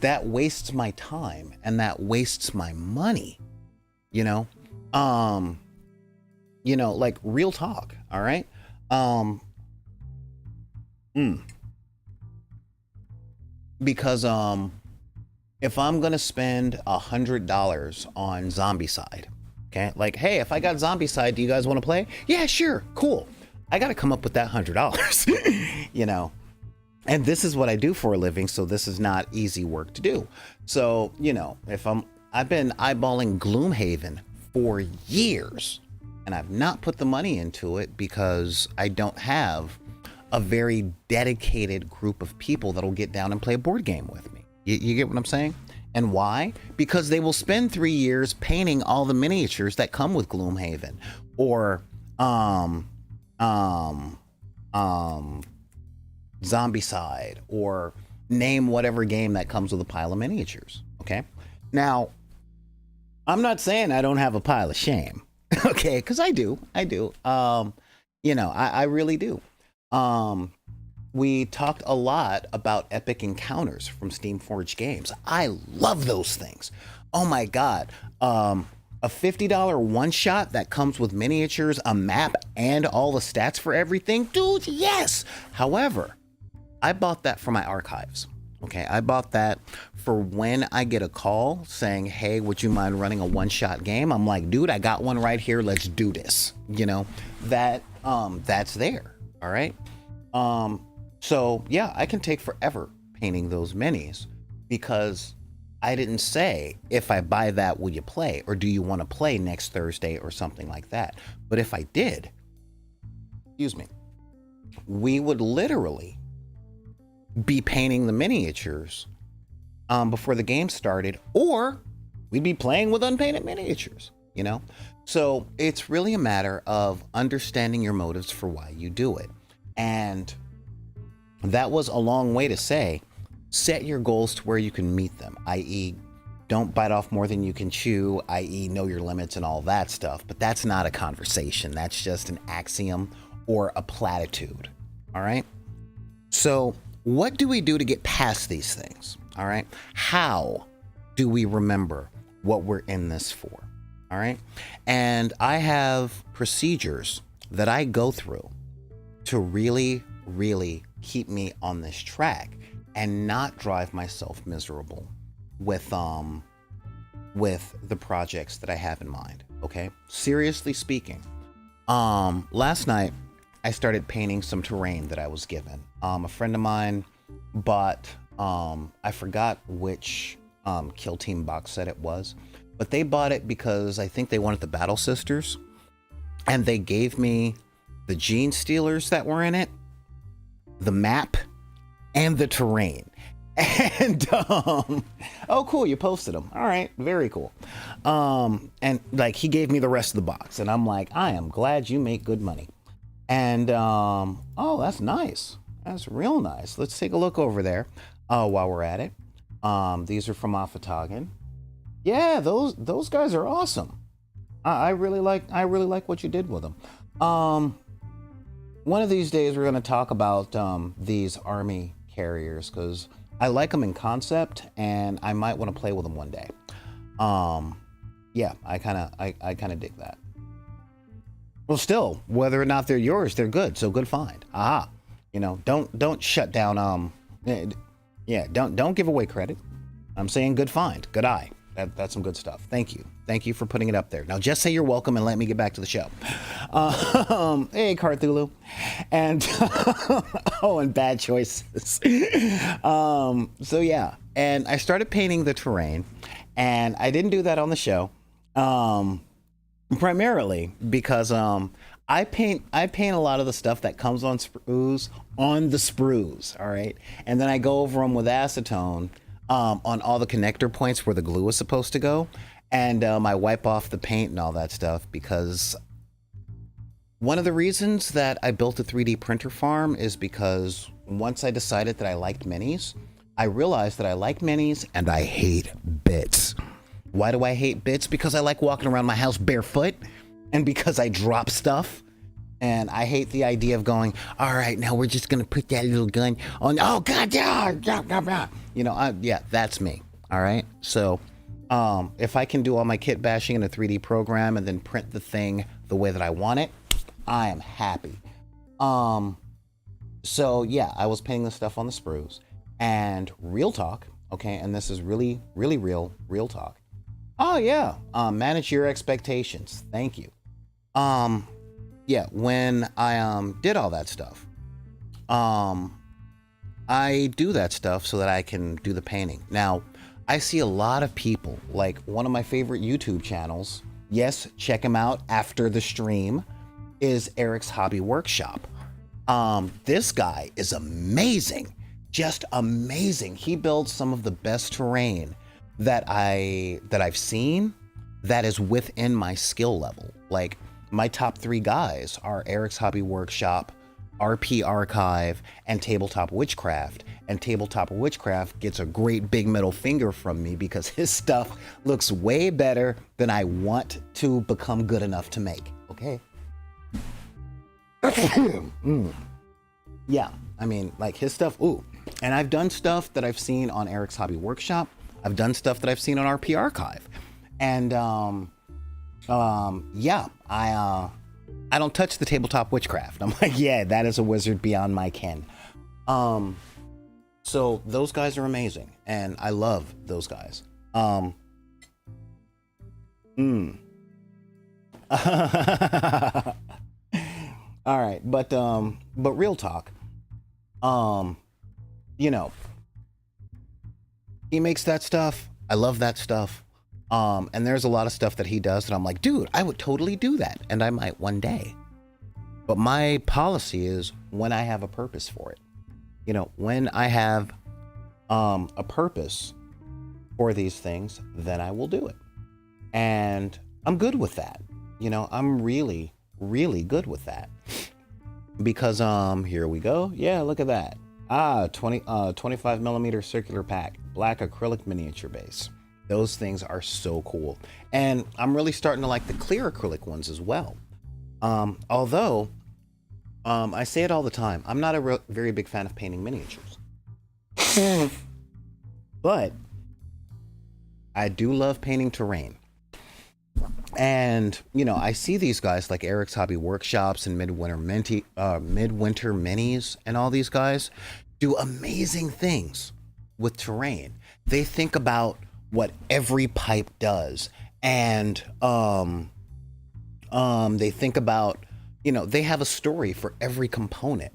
[SPEAKER 1] that wastes my time and that wastes my money, you know? You know, like real talk, all right? Because if I'm gonna spend $100 on Zombicide, okay, like, hey, if I got Zombicide, do you guys want to play? Yeah, sure, cool. I got to come up with that $100, you know. And this is what I do for a living, so this is not easy work to do. So, you know, I've been eyeballing Gloomhaven for years, and I've not put the money into it because I don't have a very dedicated group of people that'll get down and play a board game with me. You get what I'm saying? And why? Because they will spend 3 years painting all the miniatures that come with Gloomhaven, or Zombicide, or name whatever game that comes with a pile of miniatures. Okay. Now, I'm not saying I don't have a pile of shame. Okay, because I do. You know, I really do. We talked a lot about epic encounters from Steamforged Games. I love those things. Oh my God. A $50 one shot that comes with miniatures, a map, and all the stats for everything. Dude, yes. However, I bought that for my archives. Okay, I bought that for when I get a call saying, hey, would you mind running a one-shot game? I'm like, dude, I got one right here. Let's do this. You know, that's there. All right. So yeah, I can take forever painting those minis because I didn't say, if I buy that, will you play? Or do you want to play next Thursday or something like that? But if I did, excuse me, we would literally be painting the miniatures before the game started, or we'd be playing with unpainted miniatures, you know? So it's really a matter of understanding your motives for why you do it. And that was a long way to say, set your goals to where you can meet them, i.e., don't bite off more than you can chew, i.e., know your limits and all that stuff. But that's not a conversation. That's just an axiom or a platitude. All right. So what do we do to get past these things? All right. How do we remember what we're in this for? All right. And I have procedures that I go through to really, really keep me on this track and not drive myself miserable with the projects that I have in mind. Okay. Seriously speaking, last night I started painting some terrain that I was given. A friend of mine bought, I forgot which Kill Team box set it was, but they bought it because I think they wanted the Battle Sisters, and they gave me the Gene Stealers that were in it, the map, and the terrain. And oh cool, you posted them. All right, very cool. And like, he gave me the rest of the box, and I'm like, I am glad you make good money. And oh, that's nice. That's real nice. Let's take a look over there while we're at it. These are from Afatagan. Yeah, those guys are awesome. I really like what you did with them. One of these days we're going to talk about these army carriers, because I like them in concept and I might want to play with them one day. Yeah, I kind of dig that. Well, still, whether or not they're yours, they're good. So good find. Aha. You know, don't shut down. Yeah, don't give away credit. I'm saying good find, good eye. That's some good stuff. Thank you for putting it up there. Now just say you're welcome and let me get back to the show. Hey, Carthulu, and oh, and bad choices. So yeah, and I started painting the terrain, and I didn't do that on the show. Primarily because I paint a lot of the stuff that comes on sprues on the sprues, all right? And then I go over them with acetone on all the connector points where the glue is supposed to go, and I wipe off the paint and all that stuff, because one of the reasons that I built a 3D printer farm is because once I decided that I liked minis, I realized that I like minis and I hate bits. Why do I hate bits? Because I like walking around my house barefoot, and because I drop stuff, and I hate the idea of going, all right, now we're just going to put that little gun on. Oh God, yeah. You know, yeah, that's me. All right. So if I can do all my kit bashing in a 3D program and then print the thing the way that I want it, I am happy. So yeah, I was painting the stuff on the sprues, and real talk. Okay. And this is really, really real talk. Oh yeah, manage your expectations. Thank you. Yeah, when I did all that stuff, I do that stuff so that I can do the painting. Now, I see a lot of people, like one of my favorite YouTube channels, yes, check him out after the stream, is Eric's Hobby Workshop. This guy is amazing, just amazing. He builds some of the best terrain that I've seen that is within my skill level. Like, my top 3 guys are Eric's Hobby Workshop, RP Archive, and Tabletop Witchcraft. And Tabletop Witchcraft gets a great big middle finger from me because his stuff looks way better than I want to become good enough to make. Okay. Yeah, I mean, like his stuff, ooh. And I've done stuff that I've seen on Eric's Hobby Workshop. I've done stuff that I've seen on RP Archive. And yeah, I don't touch the Tabletop Witchcraft. I'm like, yeah, that is a wizard beyond my ken. So those guys are amazing, and I love those guys. All right, but real talk. Um, you know, he makes that stuff. I love that stuff. And there's a lot of stuff that he does that I'm like, dude, I would totally do that, and I might one day. But my policy is when I have a purpose for it. You know, when I have a purpose for these things, then I will do it. And I'm good with that. You know, I'm really, really good with that. Because here we go. Yeah, look at that. 25 millimeter circular pack, black acrylic miniature base. Those things are so cool. And I'm really starting to like the clear acrylic ones as well. Although I say it all the time, I'm not a very big fan of painting miniatures. But I do love painting terrain. And, you know, I see these guys like Eric's Hobby Workshops and Midwinter Minis and all these guys do amazing things with terrain. They think about what every pipe does. And they think about, you know, they have a story for every component.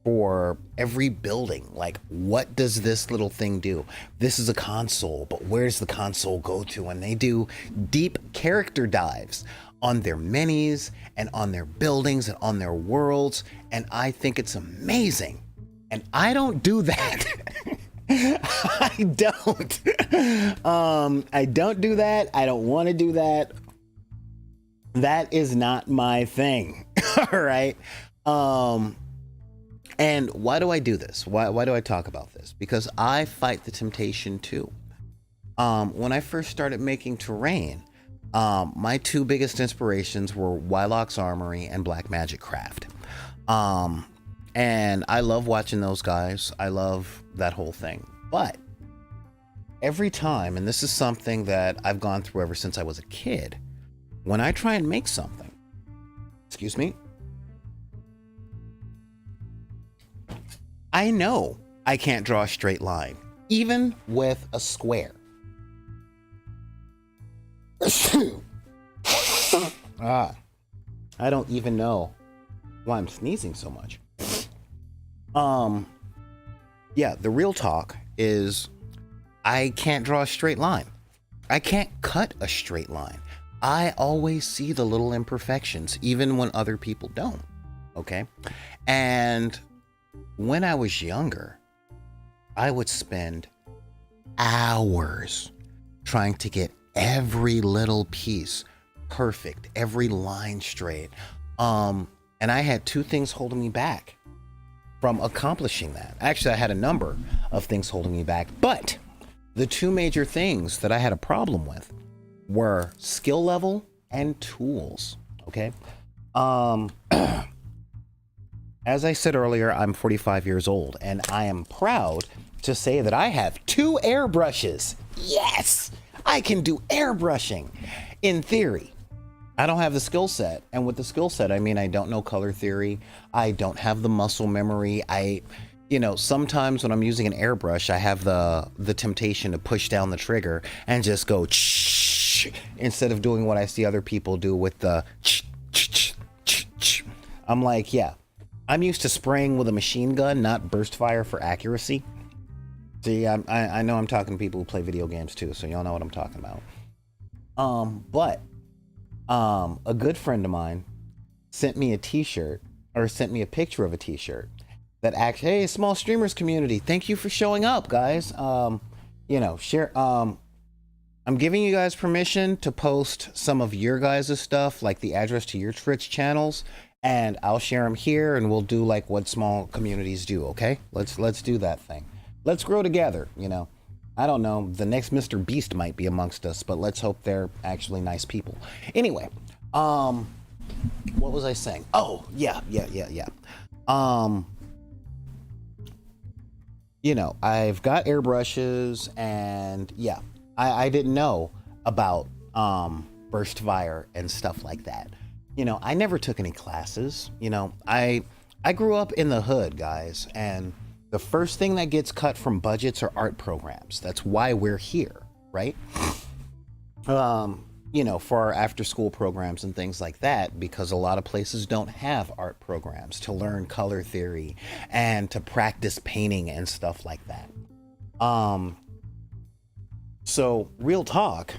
[SPEAKER 1] For every building, like, what does this little thing do? This is a console, but where's the console go to? And they do deep character dives on their minis and on their buildings and on their worlds, and I think it's amazing. And I don't do that. I don't. I don't do that. I don't want to do that. That is not my thing. All right. And why do I do this? Why do I talk about this? Because I fight the temptation too. When I first started making terrain, my two biggest inspirations were Wylock's Armory and Black Magic Craft. And I love watching those guys. I love that whole thing. But every time, and this is something that I've gone through ever since I was a kid, when I try and make something, excuse me, I know I can't draw a straight line, even with a square. I don't even know why I'm sneezing so much. Yeah, the real talk is I can't draw a straight line. I can't cut a straight line. I always see the little imperfections, even when other people don't. Okay? And when I was younger, I would spend hours trying to get every little piece perfect, every line straight. And I had two things holding me back from accomplishing that. Actually, I had a number of things holding me back, but the two major things that I had a problem with were skill level and tools. Okay. As I said earlier, I'm 45 years old, and I am proud to say that I have 2 airbrushes. Yes, I can do airbrushing in theory. I don't have the skill set, and with the skill set, I mean, I don't know color theory. I don't have the muscle memory. You know, sometimes when I'm using an airbrush, I have the temptation to push down the trigger and just go instead of doing what I see other people do with the I'm like, yeah. I'm used to spraying with a machine gun, not burst fire for accuracy. See, I know I'm talking to people who play video games too, so y'all know what I'm talking about. But a good friend of mine sent me a t-shirt, or sent me a picture of a t-shirt that actually, hey, small streamers community, thank you for showing up, guys. You know, share, I'm giving you guys permission to post some of your guys' stuff, like the address to your Twitch channels, and I'll share them here, and we'll do like what small communities do. Okay, let's do that thing. Let's grow together. You know, I don't know, the next Mr. Beast might be amongst us, but let's hope they're actually nice people. Anyway, what was I saying? Oh, yeah. You know, I've got airbrushes, and yeah, I didn't know about burst fire and stuff like that. You know, I never took any classes. You know, I grew up in the hood, guys, and the first thing that gets cut from budgets are art programs. That's why we're here, right? you know, for our after school programs and things like that, because a lot of places don't have art programs to learn color theory and to practice painting and stuff like that. So real talk,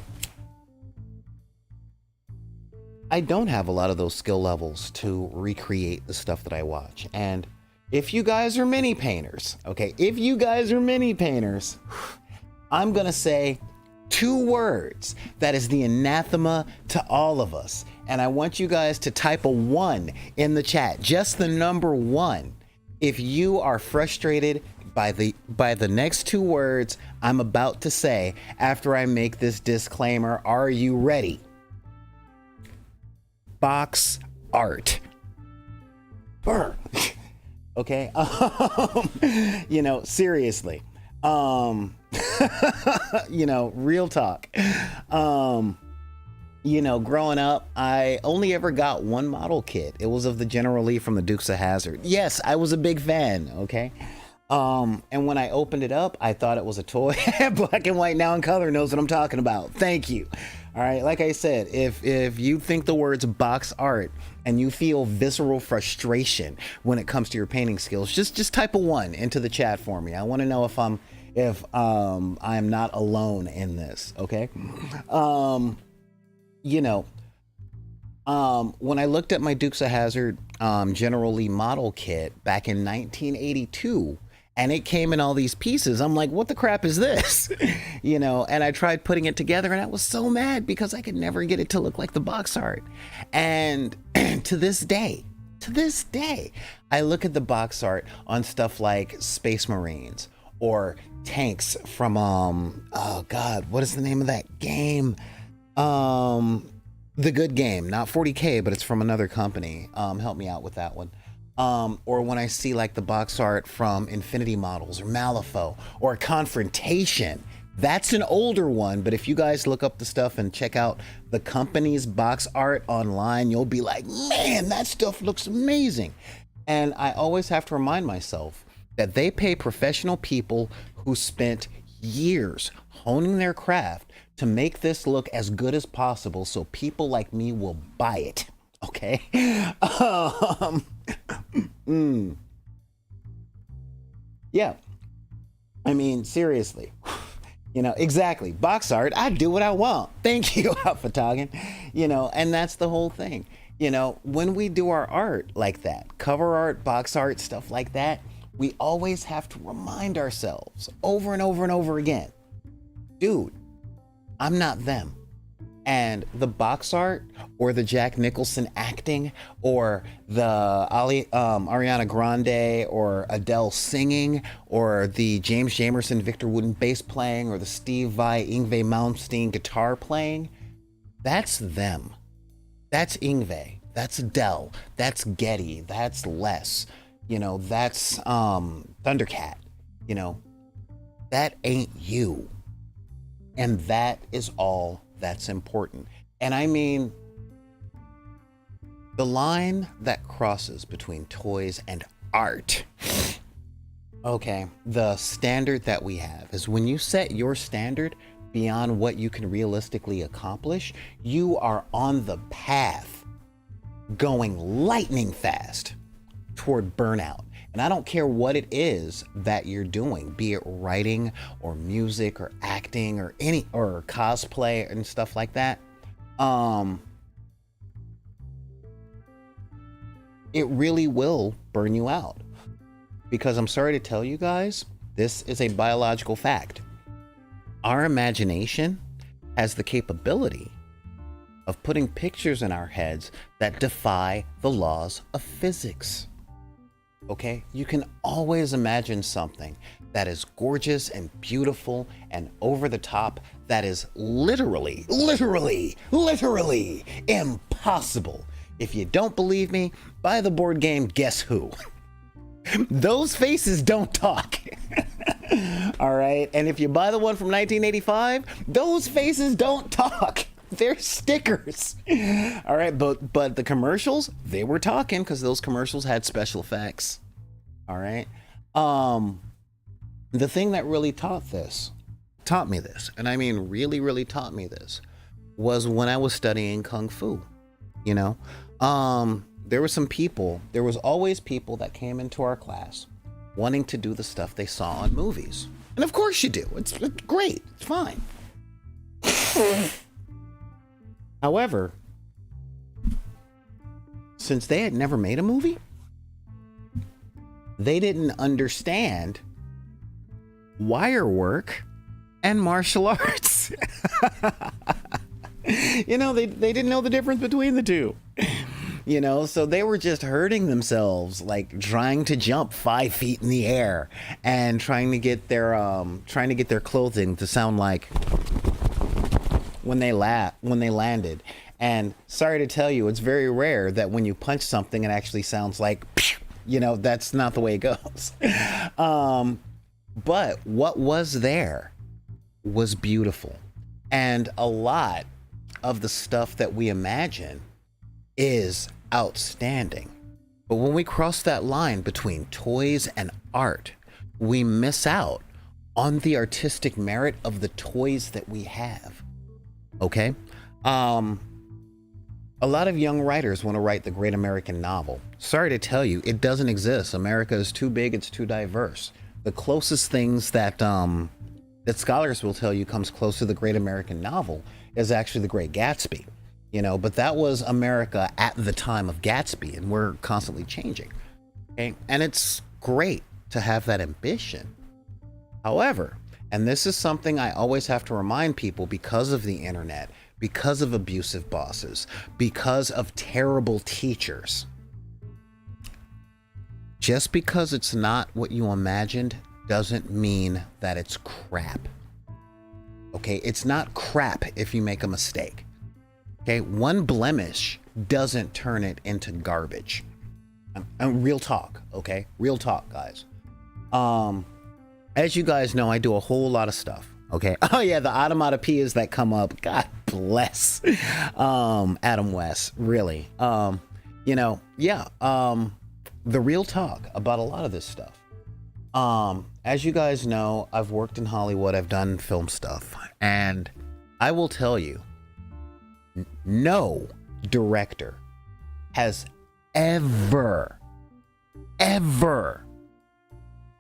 [SPEAKER 1] I don't have a lot of those skill levels to recreate the stuff that I watch. And if you guys are mini painters, okay, if you guys are mini painters, I'm gonna say 2 words that is the anathema to all of us. And I want you guys to type a 1 in the chat, just the number 1. If you are frustrated by the next 2 words I'm about to say after I make this disclaimer, are you ready? Box art. Brr. Okay. You know, seriously. You know, real talk. You know, growing up, I only ever got 1 model kit. It was of the General Lee from the Dukes of Hazzard. Yes, I was a big fan. Okay. And when I opened it up, I thought it was a toy. Black and White Now in Color knows what I'm talking about. Thank you. All right. Like I said, if you think the words box art and you feel visceral frustration when it comes to your painting skills, just type a 1 into the chat for me. I want to know if I'm not alone in this. Okay. You know, when I looked at my Dukes of Hazzard General Lee model kit back in 1982, and it came in all these pieces, I'm like, what the crap is this? You know, and I tried putting it together and I was so mad because I could never get it to look like the box art. And to this day, I look at the box art on stuff like Space Marines or tanks from, oh God, what is the name of that game? The Good Game, not 40K, but it's from another company. Help me out with that one. Or when I see like the box art from Infinity Models or Malifaux or Confrontation, that's an older one. But if you guys look up the stuff and check out the company's box art online, you'll be like, man, that stuff looks amazing. And I always have to remind myself that they pay professional people who spent years honing their craft to make this look as good as possible so people like me will buy it. Okay. Yeah. I mean, seriously. You know, exactly. Box art, I do what I want. Thank you, Alphatogen. You know, and that's the whole thing. You know, when we do our art like that, cover art, box art, stuff like that, we always have to remind ourselves over and over and over again, dude, I'm not them. And the box art or the Jack Nicholson acting or the Ariana Grande or Adele singing or the James Jamerson Victor Wooden bass playing or the Steve Vai Yngwie Malmsteen guitar playing, that's them. That's Yngwie. That's Adele. That's Getty. That's Les. You know, that's Thundercat. You know, that ain't you. And that is all that's important. And I mean, the line that crosses between toys and art, okay, the standard that we have is when you set your standard beyond what you can realistically accomplish, you are on the path going lightning fast toward burnout. And I don't care what it is that you're doing, be it writing or music or acting or or cosplay and stuff like that. It really will burn you out. Because I'm sorry to tell you guys, this is a biological fact. Our imagination has the capability of putting pictures in our heads that defy the laws of physics. Okay, you can always imagine something that is gorgeous and beautiful and over the top that is literally impossible. If you don't believe me, buy the board game Guess Who. Those faces don't talk. All right, and if you buy the one from 1985, those faces don't talk. They're stickers. All right, but the commercials, they were talking because those commercials had special effects. All right. The thing that really taught me this, and I mean really taught me this, was when I was studying Kung Fu, you know? There was always people that came into our class wanting to do the stuff they saw on movies. And of course you do. It's great. It's fine. However, since they had never made a movie, they didn't understand wire work and martial arts. You know, they didn't know the difference between the two. You know, so they were just hurting themselves, like trying to jump 5 feet in the air and trying to get their clothing to sound like when they landed. And sorry to tell you, it's very rare that when you punch something, it actually sounds like, you know, that's not the way it goes. But what was there was beautiful. And a lot of the stuff that we imagine is outstanding. But when we cross that line between toys and art, we miss out on the artistic merit of the toys that we have. Okay? A lot of young writers want to write the great American novel. Sorry to tell you, it doesn't exist. America is too big, it's too diverse. The closest things that scholars will tell you comes close to the great American novel is actually the Great Gatsby. You know, but that was America at the time of Gatsby, and we're constantly changing. Okay? And it's great to have that ambition. However, and this is something I always have to remind people because of the internet, because of abusive bosses, because of terrible teachers. Just because it's not what you imagined doesn't mean that it's crap. Okay? It's not crap if you make a mistake. Okay? One blemish doesn't turn it into garbage. Real talk, okay? Real talk, guys. As you guys know, I do a whole lot of stuff, okay? Oh yeah, the automatopoeias that come up, God bless Adam West, really. You know, yeah, the real talk about a lot of this stuff. As you guys know, I've worked in Hollywood, I've done film stuff, and I will tell you, no director has ever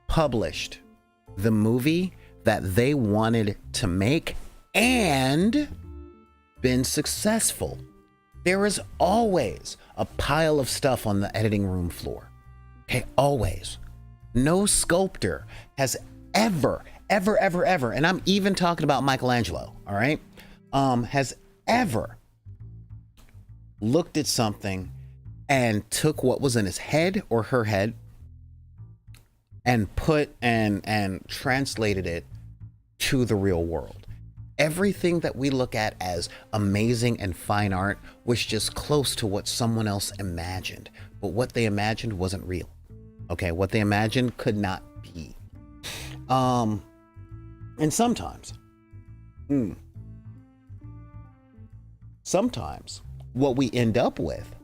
[SPEAKER 1] published the movie that they wanted to make and been successful. There is always a pile of stuff on the editing room floor. Okay, always. No sculptor has ever, and I'm even talking about Michelangelo, all right, has ever looked at something and took what was in his head or her head and put and translated it to the real world. Everything that we look at as amazing and fine art was just close to what someone else imagined, but what they imagined wasn't real. Okay, what they imagined could not be. And sometimes what we end up with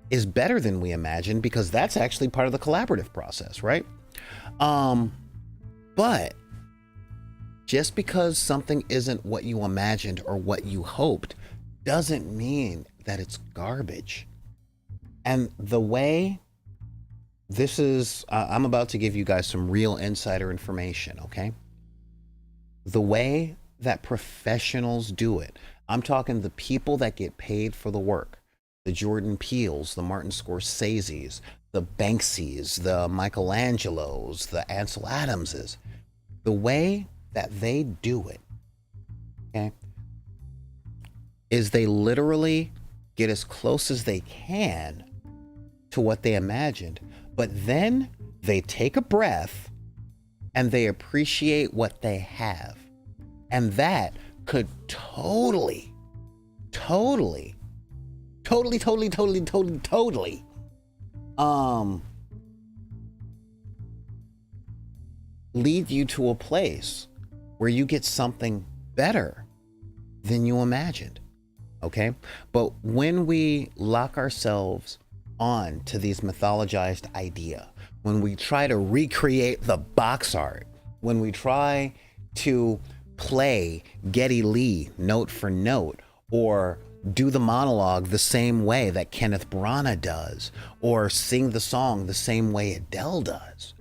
[SPEAKER 1] is better than we imagined, because that's actually part of the collaborative process, right? But just because something isn't what you imagined or what you hoped doesn't mean that it's garbage. And the way this is, I'm about to give you guys some real insider information, okay? The way that professionals do it, I'm talking the people that get paid for the work, the Jordan Peels, the Martin Scorseses, the Banksys, the Michelangelos, the Ansel Adamses, the way that they do it, okay, is they literally get as close as they can to what they imagined, but then they take a breath and they appreciate what they have. And that could totally lead you to a place where you get something better than you imagined. Okay? But when we lock ourselves on to these mythologized idea, when we try to recreate the box art, when we try to play Geddy Lee note for note, or do the monologue the same way that Kenneth Branagh does, or sing the song the same way Adele does.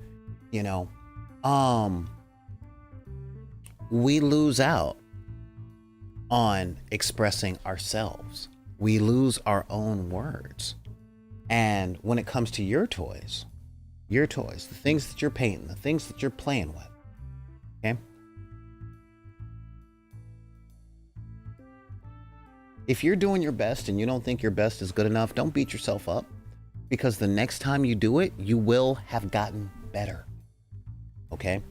[SPEAKER 1] You know, we lose out on expressing ourselves. We lose our own words. And when it comes to your toys, the things that you're painting, the things that you're playing with, okay? If you're doing your best and you don't think your best is good enough, don't beat yourself up, because the next time you do it, you will have gotten better. Okay?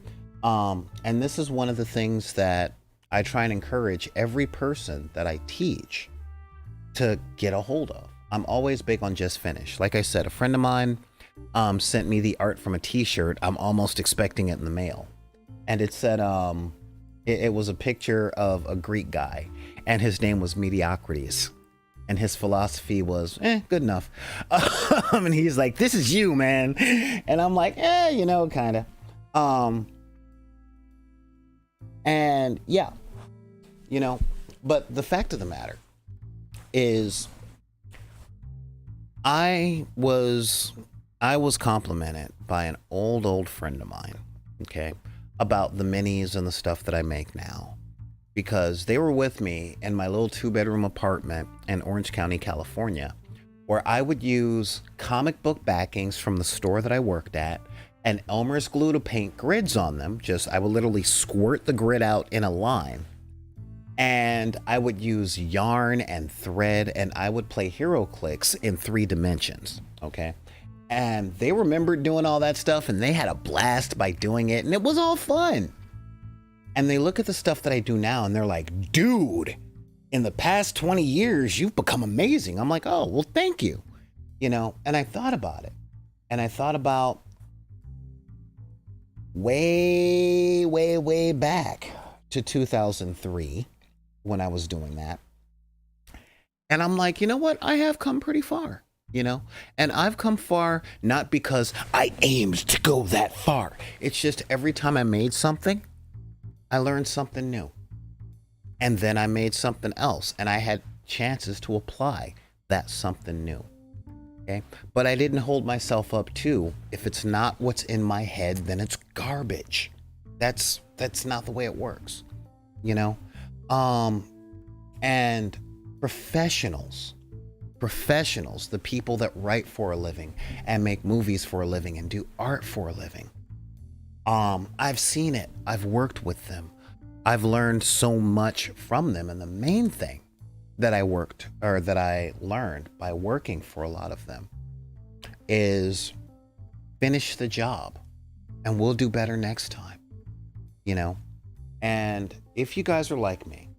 [SPEAKER 1] And this is one of the things that I try and encourage every person that I teach to get a hold of. I'm always big on just finish. Like I said, a friend of mine sent me the art from a t-shirt. I'm almost expecting it in the mail. And it said, it was a picture of a Greek guy, and his name was Mediocrities. And his philosophy was, good enough. And he's like, this is you, man. And I'm like, you know, kind of. And yeah, you know, but the fact of the matter is, I was complimented by an old friend of mine, okay, about the minis and the stuff that I make now, because they were with me in my little 2-bedroom apartment in Orange County, California, where I would use comic book backings from the store that I worked at and Elmer's glue to paint grids on them. I would literally squirt the grid out in a line, and I would use yarn and thread, and I would play hero clicks in 3 dimensions, okay? And they remembered doing all that stuff, and they had a blast by doing it, and it was all fun. And they look at the stuff that I do now, and they're like, dude, in the past 20 years, you've become amazing. I'm like, oh, well, thank you. You know, and I thought about it. And I thought about way back to 2003 when I was doing that. And I'm like, you know what? I have come pretty far, you know, and I've come far not because I aimed to go that far. It's just every time I made something, I learned something new. And then I made something else, and I had chances to apply that something new. Okay. But I didn't hold myself up to, if it's not what's in my head, then it's garbage. That's not the way it works, you know? And professionals, the people that write for a living and make movies for a living and do art for a living. I've seen it. I've worked with them. I've learned so much from them. And the main thing that I learned by working for a lot of them is finish the job and we'll do better next time, you know? And if you guys are like me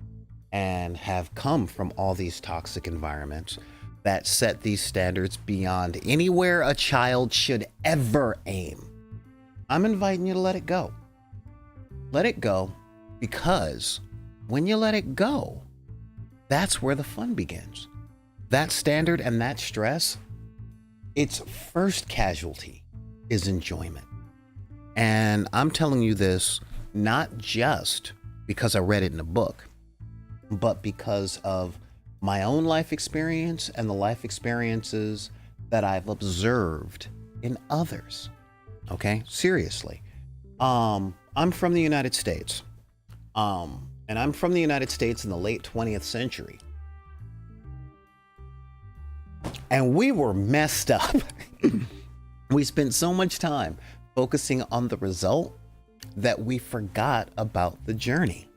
[SPEAKER 1] and have come from all these toxic environments that set these standards beyond anywhere a child should ever aim, I'm inviting you to let it go. Let it go, because when you let it go, that's where the fun begins. That standard and that stress, its first casualty is enjoyment. And I'm telling you this not just because I read it in a book, but because of my own life experience and the life experiences that I've observed in others. Okay, seriously. I'm from the United States. And I'm from the United States in the late 20th century. And we were messed up. We spent so much time focusing on the result that we forgot about the journey.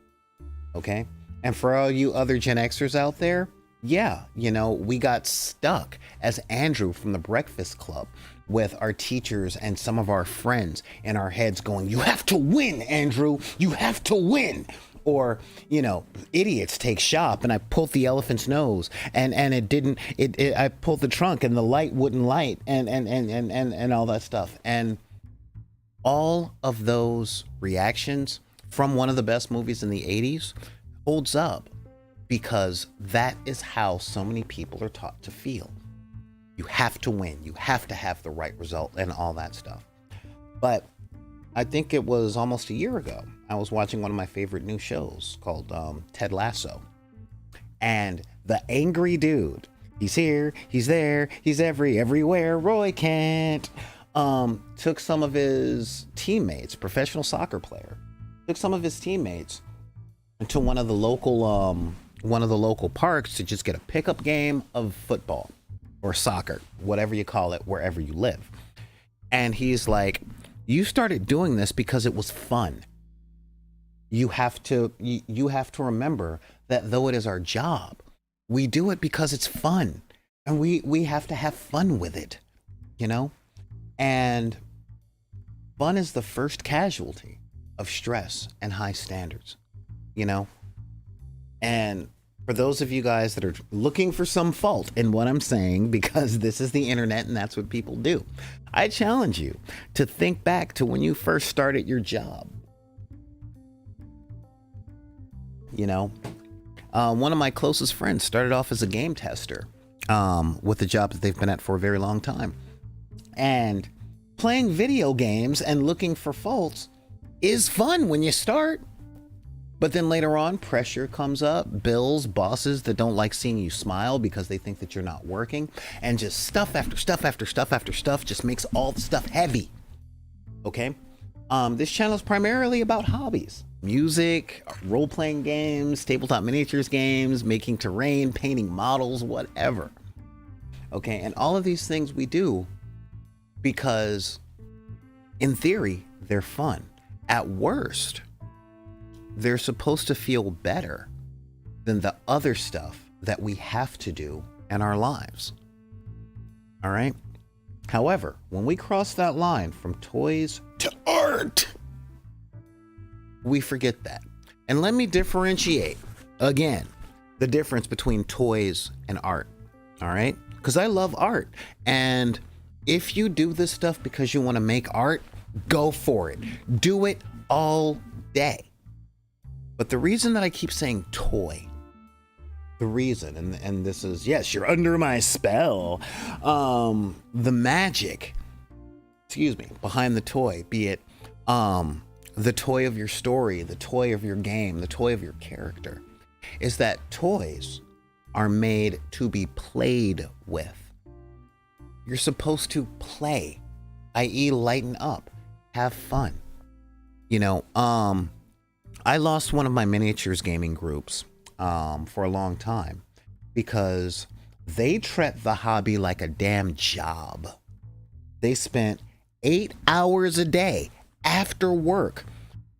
[SPEAKER 1] Okay? And for all you other Gen Xers out there, yeah, you know, we got stuck as Andrew from the Breakfast Club with our teachers and some of our friends in our heads going, you have to win, Andrew, you have to win. Or, you know, idiots take shop and I pulled the elephant's nose and I pulled the trunk and the light wouldn't light and all that stuff. And all of those reactions from one of the best movies in the 80s holds up, because that is how so many people are taught to feel. You have to win. You have to have the right result and all that stuff. But I think it was almost a year ago, I was watching one of my favorite new shows called Ted Lasso. And the angry dude, he's here, he's there, he's everywhere, Roy Kent, took some of his teammates, professional soccer player, took some of his teammates to one of the local parks to just get a pickup game of football or soccer, whatever you call it, wherever you live. And he's like, you started doing this because it was fun. You have to remember that though it is our job, we do it because it's fun, and we have to have fun with it, you know? And fun is the first casualty of stress and high standards, you know? And for those of you guys that are looking for some fault in what I'm saying, because this is the internet and that's what people do, I challenge you to think back to when you first started your job. You know, one of my closest friends started off as a game tester with a job that they've been at for a very long time. And playing video games and looking for faults is fun when you start. But then later on, pressure comes up, bills, bosses that don't like seeing you smile because they think that you're not working, and just stuff after stuff after stuff after stuff just makes all the stuff heavy. Okay? This channel is primarily about hobbies. Music, role-playing games, tabletop miniatures games, making terrain, painting models, whatever. Okay, and all of these things we do because, in theory, they're fun. At worst, they're supposed to feel better than the other stuff that we have to do in our lives. All right? However, when we cross that line from toys to art, we forget that. And let me differentiate again the difference between toys and art. All right? Because I love art. And if you do this stuff because you want to make art, go for it. Do it all day. But the reason that I keep saying toy, the reason, and this is, yes, you're under my spell, the magic, behind the toy, be it the toy of your story, the toy of your game, the toy of your character, is that toys are made to be played with. You're supposed to play, i.e. lighten up, have fun. You know, I lost one of my miniatures gaming groups for a long time because they treat the hobby like a damn job. They spent 8 hours a day after work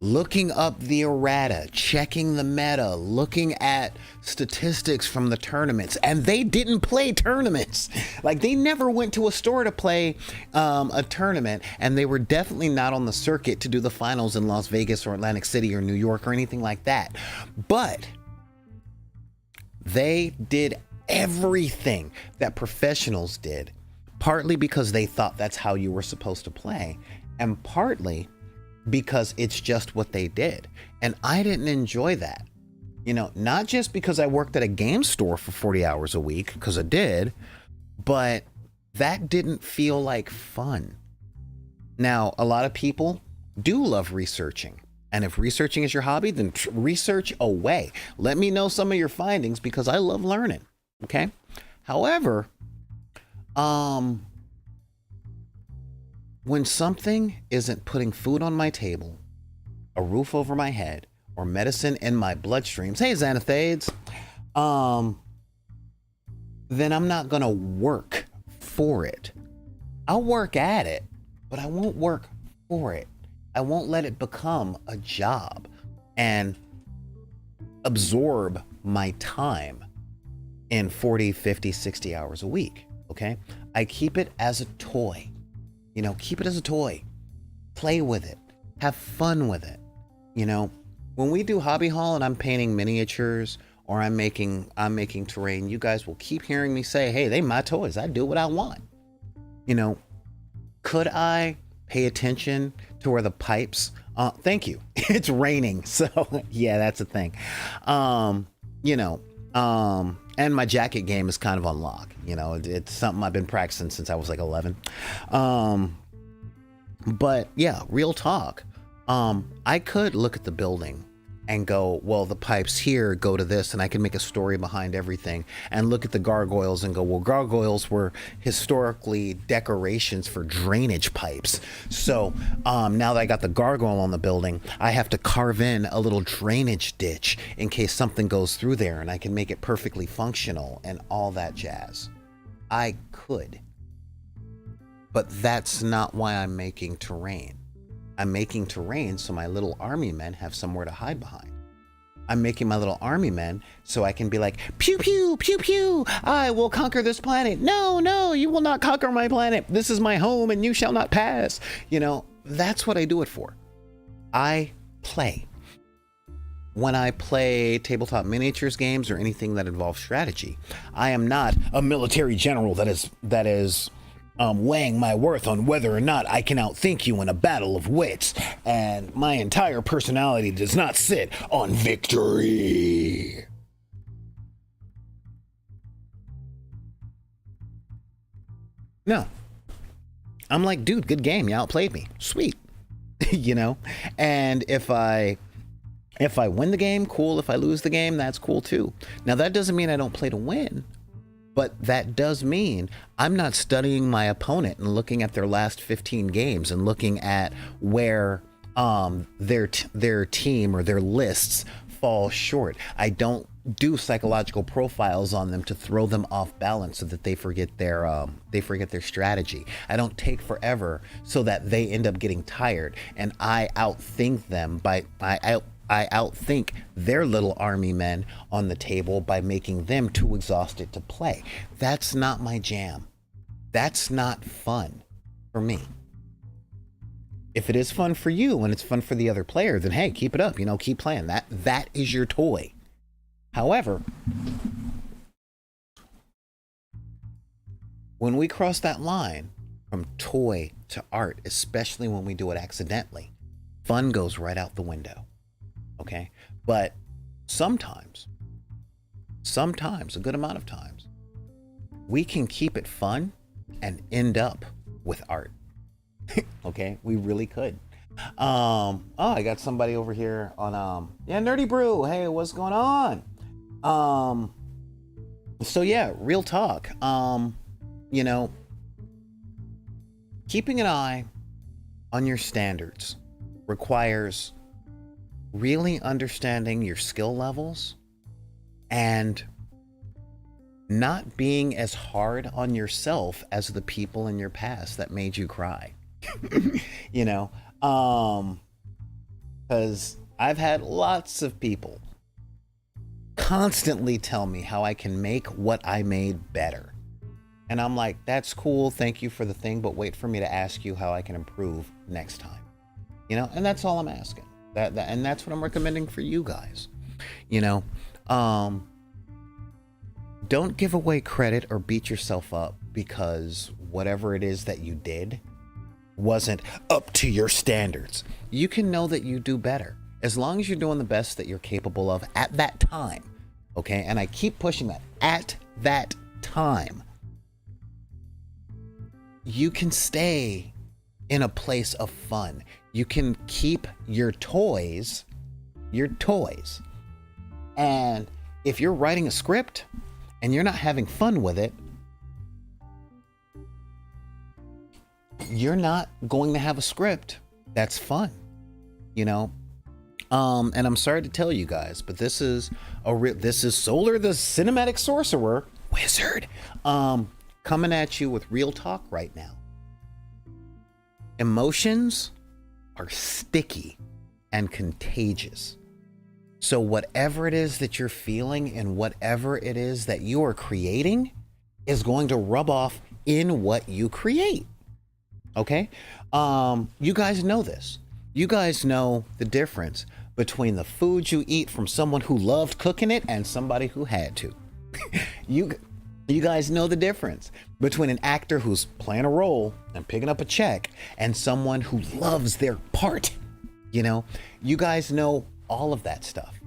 [SPEAKER 1] looking up the errata, checking the meta, looking at statistics from the tournaments, and they didn't play tournaments. Like, they never went to a store to play a tournament, and they were definitely not on the circuit to do the finals in Las Vegas or Atlantic City or New York or anything like that. But they did everything that professionals did, partly because they thought that's how you were supposed to play, and partly because it's just what they did. And I didn't enjoy that. You know, not just because I worked at a game store for 40 hours a week, because I did, but that didn't feel like fun. Now, a lot of people do love researching. And if researching is your hobby, then research away. Let me know some of your findings because I love learning. Okay? However, when something isn't putting food on my table, a roof over my head, or medicine in my bloodstreams, hey, Xanathades, then I'm not going to work for it. I'll work at it, but I won't work for it. I won't let it become a job and absorb my time in 40, 50, 60 hours a week, okay? I keep it as a toy. You know, keep it as a toy. Play with it. Have fun with it. You know, when we do hobby haul and I'm painting miniatures or I'm making terrain, you guys will keep hearing me say, hey, they my toys. I do what I want. You know, could I pay attention to where the pipes, thank you. It's raining. So yeah, that's a thing. You know, and my jacket game is kind of on lock. You know, it's something I've been practicing since I was like 11. But yeah, real talk. I could look at the building and go, well, the pipes here go to this, and I can make a story behind everything, and look at the gargoyles and go, well, gargoyles were historically decorations for drainage pipes. So now that I got the gargoyle on the building, I have to carve in a little drainage ditch in case something goes through there, and I can make it perfectly functional and all that jazz. I could. But that's not why I'm making terrain. I'm making terrain so my little army men have somewhere to hide behind. I'm making my little army men so I can be like, pew, pew, pew, pew, I will conquer this planet. No, no, you will not conquer my planet. This is my home and you shall not pass. You know, that's what I do it for. I play. When I play tabletop miniatures games or anything that involves strategy, I am not a military general that is weighing my worth on whether or not I can outthink you in a battle of wits, and my entire personality does not sit on victory. No. I'm like, dude, good game. You outplayed me. Sweet. You know? And if I win the game, cool. If I lose the game, that's cool too. Now, that doesn't mean I don't play to win. But that does mean I'm not studying my opponent and looking at their last 15 games and looking at where their team or their lists fall short. I don't do psychological profiles on them to throw them off balance so that they forget their strategy. I don't take forever so that they end up getting tired and I outthink them by I outthink their little army men on the table by making them too exhausted to play. That's not my jam. That's not fun for me. If it is fun for you and it's fun for the other player, then hey, keep it up, you know, keep playing. That is your toy. However, when we cross that line from toy to art, especially when we do it accidentally, fun goes right out the window. Okay, but sometimes, a good amount of times, we can keep it fun and end up with art. Okay, we really could. Oh, I got somebody over here on yeah, Nerdy Brew. Hey, what's going on? So yeah, real talk. You know, keeping an eye on your standards requires really understanding your skill levels and not being as hard on yourself as the people in your past that made you cry. You know, because I've had lots of people constantly tell me how I can make what I made better. And I'm like, that's cool. Thank you for the thing. But wait for me to ask you how I can improve next time. You know, and that's all I'm asking. And that's what I'm recommending for you guys. You know, don't give away credit or beat yourself up because whatever it is that you did wasn't up to your standards. You can know that you do better as long as you're doing the best that you're capable of at that time. Okay. And I keep pushing that at that time. You can stay in a place of fun. You can keep your toys. And if you're writing a script and you're not having fun with it, you're not going to have a script that's fun, you know? And I'm sorry to tell you guys, but this is Solar the Cinematic Sorcerer Wizard, coming at you with real talk right now. Emotions are sticky and contagious. So whatever it is that you're feeling and whatever it is that you are creating is going to rub off in what you create. Okay? You guys know this. You guys know the difference between the food you eat from someone who loved cooking it and somebody who had to. You guys know the difference between an actor who's playing a role and picking up a check and someone who loves their part. You know, you guys know all of that stuff.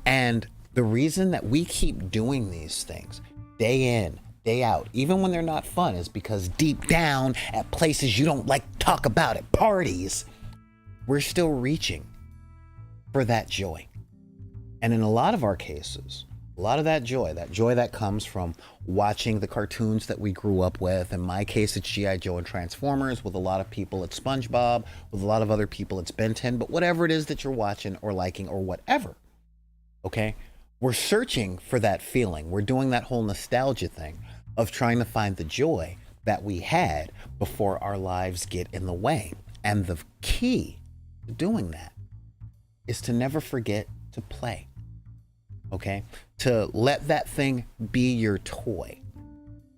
[SPEAKER 1] And the reason that we keep doing these things day in, day out, even when they're not fun, is because deep down at places you don't like to talk about, at parties, we're still reaching for that joy. And in a lot of our cases, a lot of that joy that comes from watching the cartoons that we grew up with. In my case, it's G.I. Joe and Transformers. With a lot of people, it's SpongeBob. With a lot of other people, it's Ben 10. But whatever it is that you're watching or liking or whatever, okay? We're searching for that feeling. We're doing that whole nostalgia thing of trying to find the joy that we had before our lives get in the way. And the key to doing that is to never forget to play. Okay, to let that thing be your toy.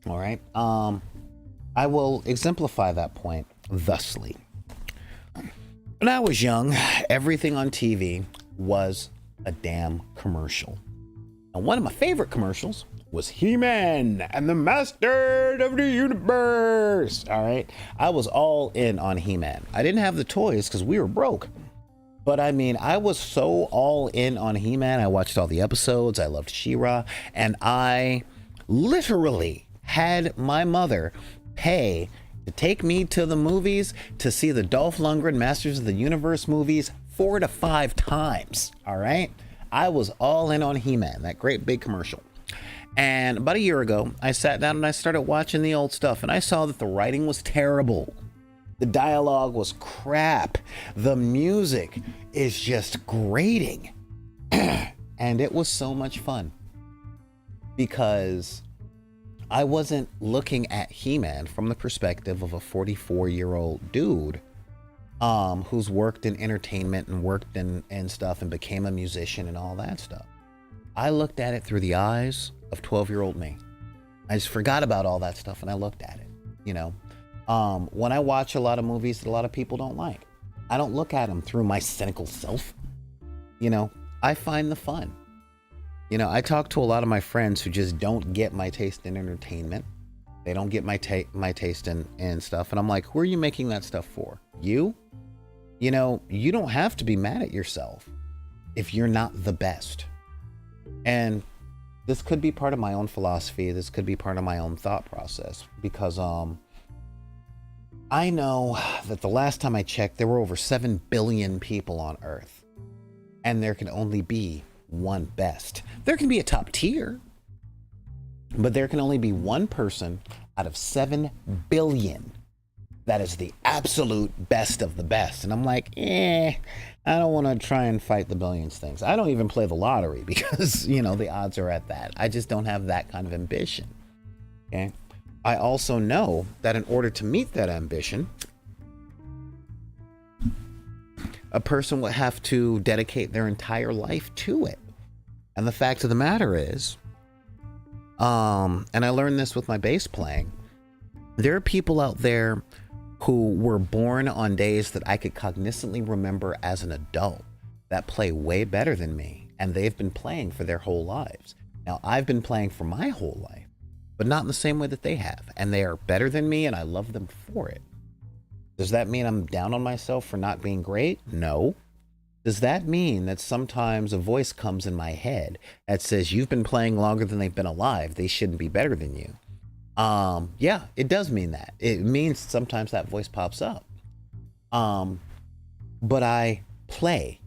[SPEAKER 1] All right. I will exemplify that point thusly. When I was young, everything on TV was a damn commercial. And one of my favorite commercials was He-Man and the Master of the Universe. All right. I was all in on He-Man. I didn't have the toys because we were broke. But I mean, I was so all in on He-Man. I watched all the episodes. I loved She-Ra. And I literally had my mother pay to take me to the movies to see the Dolph Lundgren Masters of the Universe movies 4 to 5 times. All right. I was all in on He-Man, that great big commercial. And about a year ago, I sat down and I started watching the old stuff. And I saw that the writing was terrible. The dialogue was crap. The music is just grating. And it was so much fun because I wasn't looking at He-Man from the perspective of a 44-year-old dude who's worked in entertainment and worked in stuff and became a musician and all that stuff. I looked at it through the eyes of 12-year-old me. I just forgot about all that stuff and I looked at it, you know. When I watch a lot of movies that a lot of people don't like, I don't look at them through my cynical self. You know, I find the fun. You know, I talk to a lot of my friends who just don't get my taste in entertainment. They don't get my taste in stuff. And I'm like, who are you making that stuff for? You? You know, you don't have to be mad at yourself if you're not the best. And this could be part of my own philosophy. This could be part of my own thought process because, I know that the last time I checked, there were over 7 billion people on Earth. And there can only be one best. There can be a top tier. But there can only be one person out of 7 billion that is the absolute best of the best. And I'm like, I don't want to try and fight the billions things. I don't even play the lottery because, you know, the odds are at that. I just don't have that kind of ambition. Okay. I also know that in order to meet that ambition, a person would have to dedicate their entire life to it. And the fact of the matter is, and I learned this with my bass playing, there are people out there who were born on days that I could cognizantly remember as an adult that play way better than me. And they've been playing for their whole lives. Now, I've been playing for my whole life, but not in the same way that they have. And they are better than me, and I love them for it. Does that mean I'm down on myself for not being great? No. Does that mean that sometimes a voice comes in my head that says, you've been playing longer than they've been alive, they shouldn't be better than you? Yeah, it does mean that. It means sometimes that voice pops up. But I play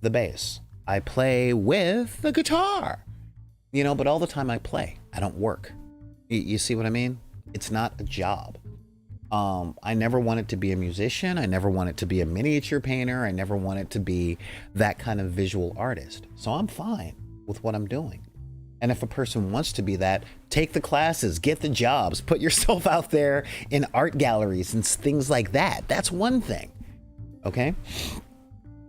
[SPEAKER 1] the bass. I play with the guitar. You know, but all the time I play. I don't work. You see what I mean? It's not a job. I never wanted to be a musician. I never wanted to be a miniature painter. I never wanted to be that kind of visual artist. So I'm fine with what I'm doing. And if a person wants to be that, take the classes, get the jobs, put yourself out there in art galleries and things like that. That's one thing. Okay?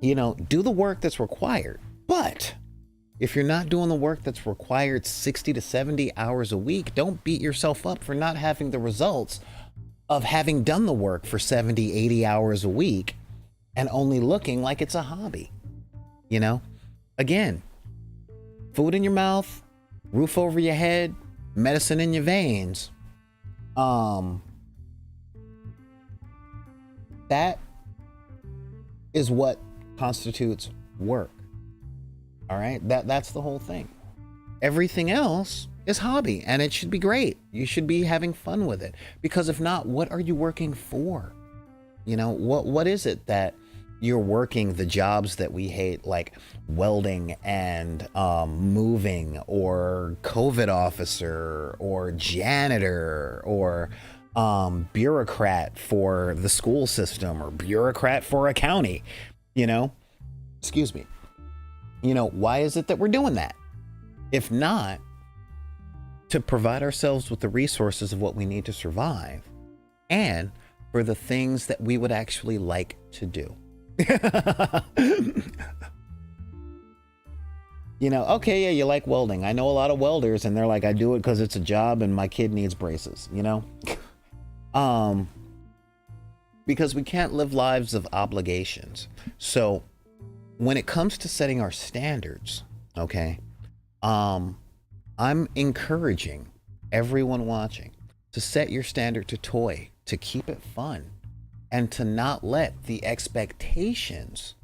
[SPEAKER 1] You know, do the work that's required. But if you're not doing the work that's required 60 to 70 hours a week, don't beat yourself up for not having the results of having done the work for 70, 80 hours a week and only looking like it's a hobby. You know, again, food in your mouth, roof over your head, medicine in your veins. That is what constitutes work. All right, that's the whole thing. Everything else is hobby, and it should be great. You should be having fun with it, because if not, what are you working for? You know, what is it that you're working the jobs that we hate, like welding and moving, or COVID officer, or janitor, or bureaucrat for the school system, or bureaucrat for a county, you know, excuse me. You know, why is it that we're doing that? If not to provide ourselves with the resources of what we need to survive, and for the things that we would actually like to do. You know, okay, yeah, you like welding. I know a lot of welders, and they're like, I do it because it's a job and my kid needs braces, you know? Because we can't live lives of obligations. So when it comes to setting our standards, okay, I'm encouraging everyone watching to set your standard to toy, to keep it fun, and to not let the expectations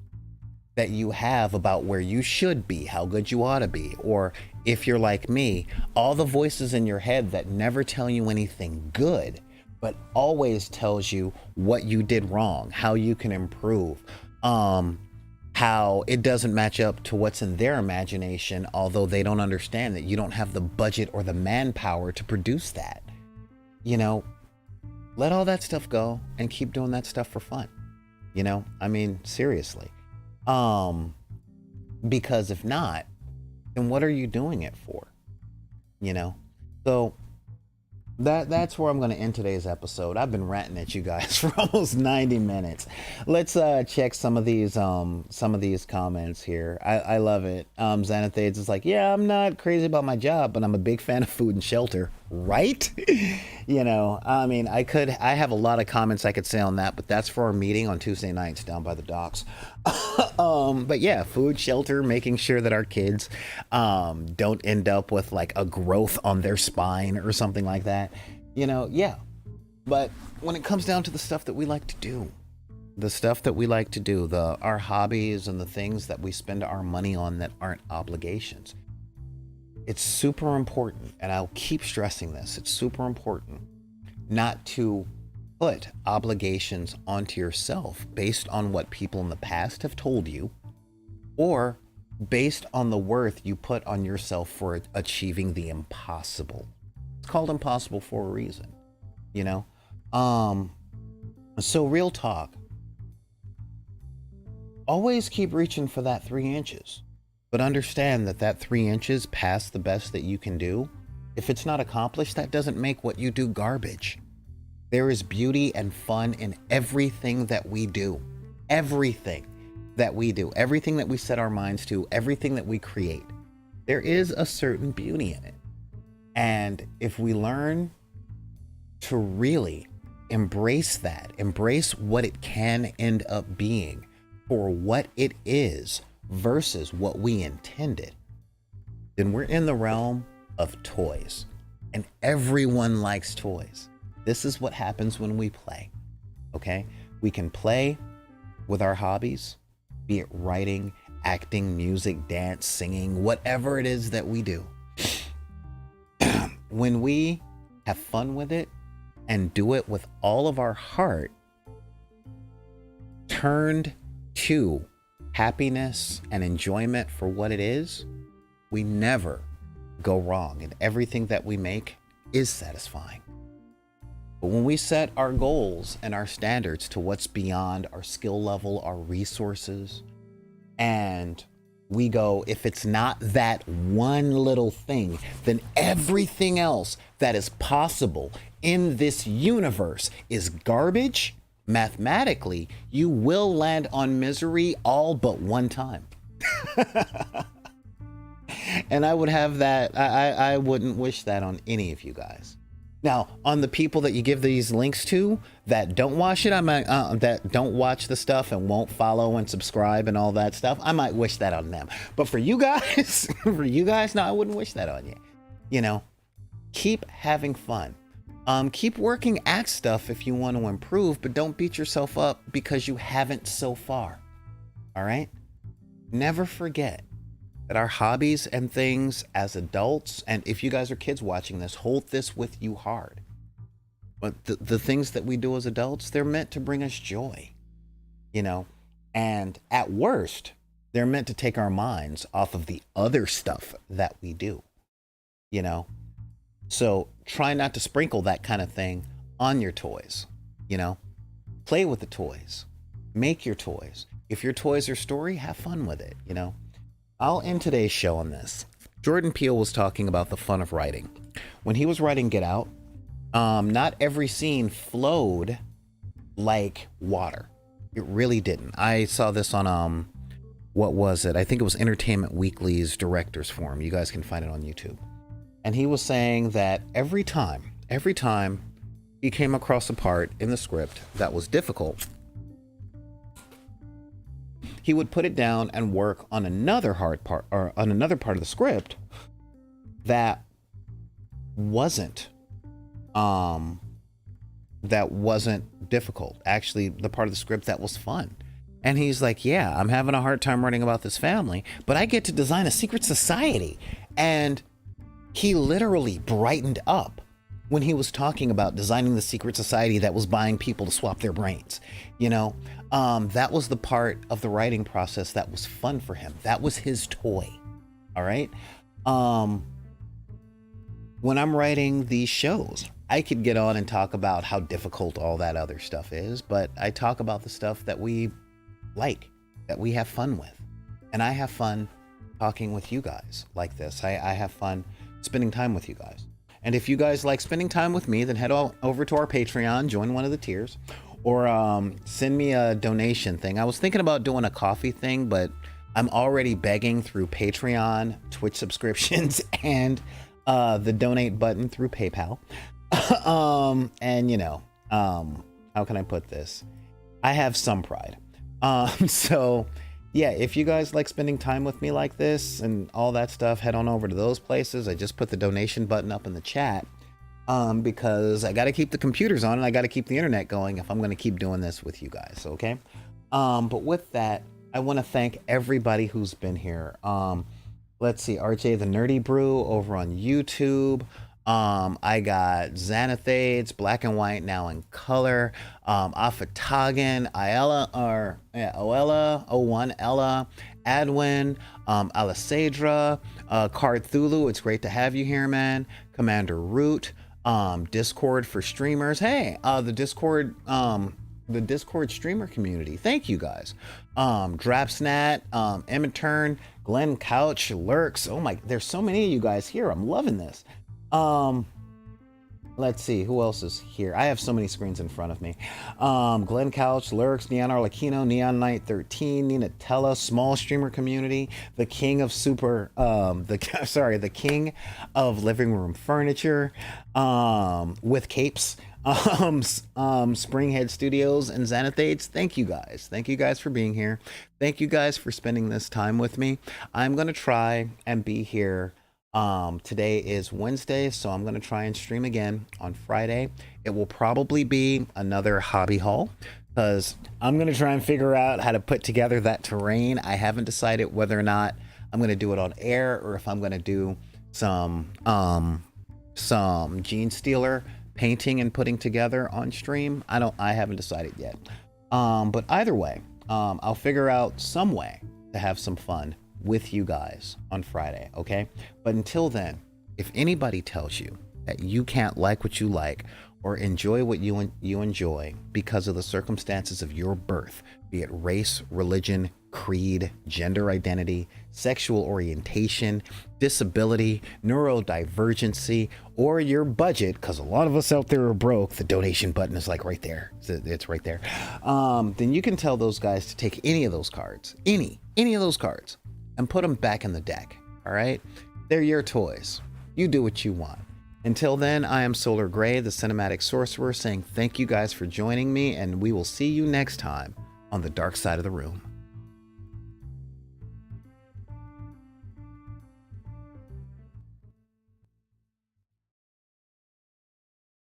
[SPEAKER 1] that you have about where you should be, how good you ought to be, or if you're like me, all the voices in your head that never tell you anything good, but always tells you what you did wrong, how you can improve, how it doesn't match up to what's in their imagination, although they don't understand that you don't have the budget or the manpower to produce that. You know, let all that stuff go and keep doing that stuff for fun. You know, I mean, seriously. Because if not, then what are you doing it for? You know? So that's where I'm going to end today's episode. I've been ranting at you guys for almost 90 minutes. Let's check some of these comments here. I love it. Xanathades is like, yeah, I'm not crazy about my job, but I'm a big fan of food and shelter. Right? You know, I mean, I have a lot of comments I could say on that, but that's for our meeting on Tuesday nights down by the docks. But yeah, food, shelter, making sure that our kids don't end up with like a growth on their spine or something like that. You know, yeah. But when it comes down to the stuff that we like to do, our hobbies and the things that we spend our money on that aren't obligations, it's super important, and I'll keep stressing this, it's super important not to put obligations onto yourself based on what people in the past have told you, or based on the worth you put on yourself for achieving the impossible. It's called impossible for a reason, you know? So real talk, always keep reaching for that 3 inches. But understand that 3 inches past the best that you can do, if it's not accomplished, that doesn't make what you do garbage. There is beauty and fun in everything that we do. Everything that we do. Everything that we set our minds to. Everything that we create. There is a certain beauty in it. And if we learn to really embrace that, embrace what it can end up being for what it is, versus what we intended, then we're in the realm of toys. And everyone likes toys. This is what happens when we play. Okay? We can play with our hobbies, be it writing, acting, music, dance, singing, whatever it is that we do. When we have fun with it and do it with all of our heart, turned to happiness and enjoyment for what it is, we never go wrong, and everything that we make is satisfying. But when we set our goals and our standards to what's beyond our skill level, our resources, and we go, if it's not that one little thing, then everything else that is possible in this universe is garbage, mathematically, you will land on misery all but one time. And I would have that. I wouldn't wish that on any of you guys. Now, on the people that you give these links to that don't watch it, that don't watch the stuff and won't follow and subscribe and all that stuff, I might wish that on them. But for you guys, no, I wouldn't wish that on you. You know, keep having fun. Keep working at stuff if you want to improve, but don't beat yourself up because you haven't so far. All right? Never forget that our hobbies and things as adults, and if you guys are kids watching this, hold this with you hard. But the things that we do as adults, they're meant to bring us joy, you know? And at worst, they're meant to take our minds off of the other stuff that we do, you know? So try not to sprinkle that kind of thing on your toys, you know? Play with the toys. Make your toys. If your toys are story, have fun with it, you know? I'll end today's show on this. Jordan Peele was talking about the fun of writing. When he was writing Get Out, not every scene flowed like water. It really didn't. I saw this on, what was it? I think it was Entertainment Weekly's Directors Forum. You guys can find it on YouTube. And he was saying that every time he came across a part in the script that was difficult, he would put it down and work on another hard part, or on another part of the script that wasn't difficult. Actually, the part of the script that was fun. And he's like, yeah, I'm having a hard time writing about this family, but I get to design a secret society. And he literally brightened up when he was talking about designing the secret society that was buying people to swap their brains. You know, that was the part of the writing process that was fun for him. That was his toy. All right. When I'm writing these shows, I could get on and talk about how difficult all that other stuff is, but I talk about the stuff that we like, that we have fun with. And I have fun talking with you guys like this. I have fun spending time with you guys. And if you guys like spending time with me, then head over to our Patreon, join one of the tiers, or send me a donation thing. I was thinking about doing a coffee thing, but I'm already begging through Patreon, Twitch subscriptions, and the donate button through PayPal. And you know, how can I put this? I have some pride. So yeah, if you guys like spending time with me like this and all that stuff, head on over to those places. I just put the donation button up in the chat, because I got to keep the computers on and I got to keep the internet going if I'm going to keep doing this with you guys. Okay. But with that, I want to thank everybody who's been here. Let's see, RJ the Nerdy Brew over on YouTube. I got Xanathades, Black and White, now in color. Afatagan, Oella, O1 Ella, Adwin, Alisadra, Cardthulu. It's great to have you here, man. Commander Root, Discord for streamers. Hey, the Discord streamer community. Thank you guys. Drapsnat, Emmetern, Glenn Couch, Lurks. Oh my, there's so many of you guys here. I'm loving this. Let's see who else is here. I have so many screens in front of me. Glenn Couch, Lurks, Neon Arlecchino, Neon Knight 13, Ninatella, small streamer community, the king of the king of living room furniture, with capes, Springhead Studios and Xanathades. Thank you guys for being here. Thank you guys for spending this time with me. I'm gonna try and be here. Today is Wednesday, so I'm going to try and stream again on Friday. It will probably be another hobby haul because I'm going to try and figure out how to put together that terrain. I haven't decided whether or not I'm going to do it on air or if I'm going to do some Gene Stealer painting and putting together on stream. I haven't decided yet. But either way, I'll figure out some way to have some fun with you guys on Friday, okay? But until then, if anybody tells you that you can't like what you like or enjoy what you enjoy because of the circumstances of your birth, be it race, religion, creed, gender identity, sexual orientation, disability, neurodivergency, or your budget, because a lot of us out there are broke, the donation button is like right there. It's right there. Then you can tell those guys to take any of those cards, any of those cards, and put them back in the deck, all right? They're your toys. You do what you want. Until then, I am Solar Gray, the Cinematic Sorcerer, saying thank you guys for joining me, and we will see you next time on the dark side of the room.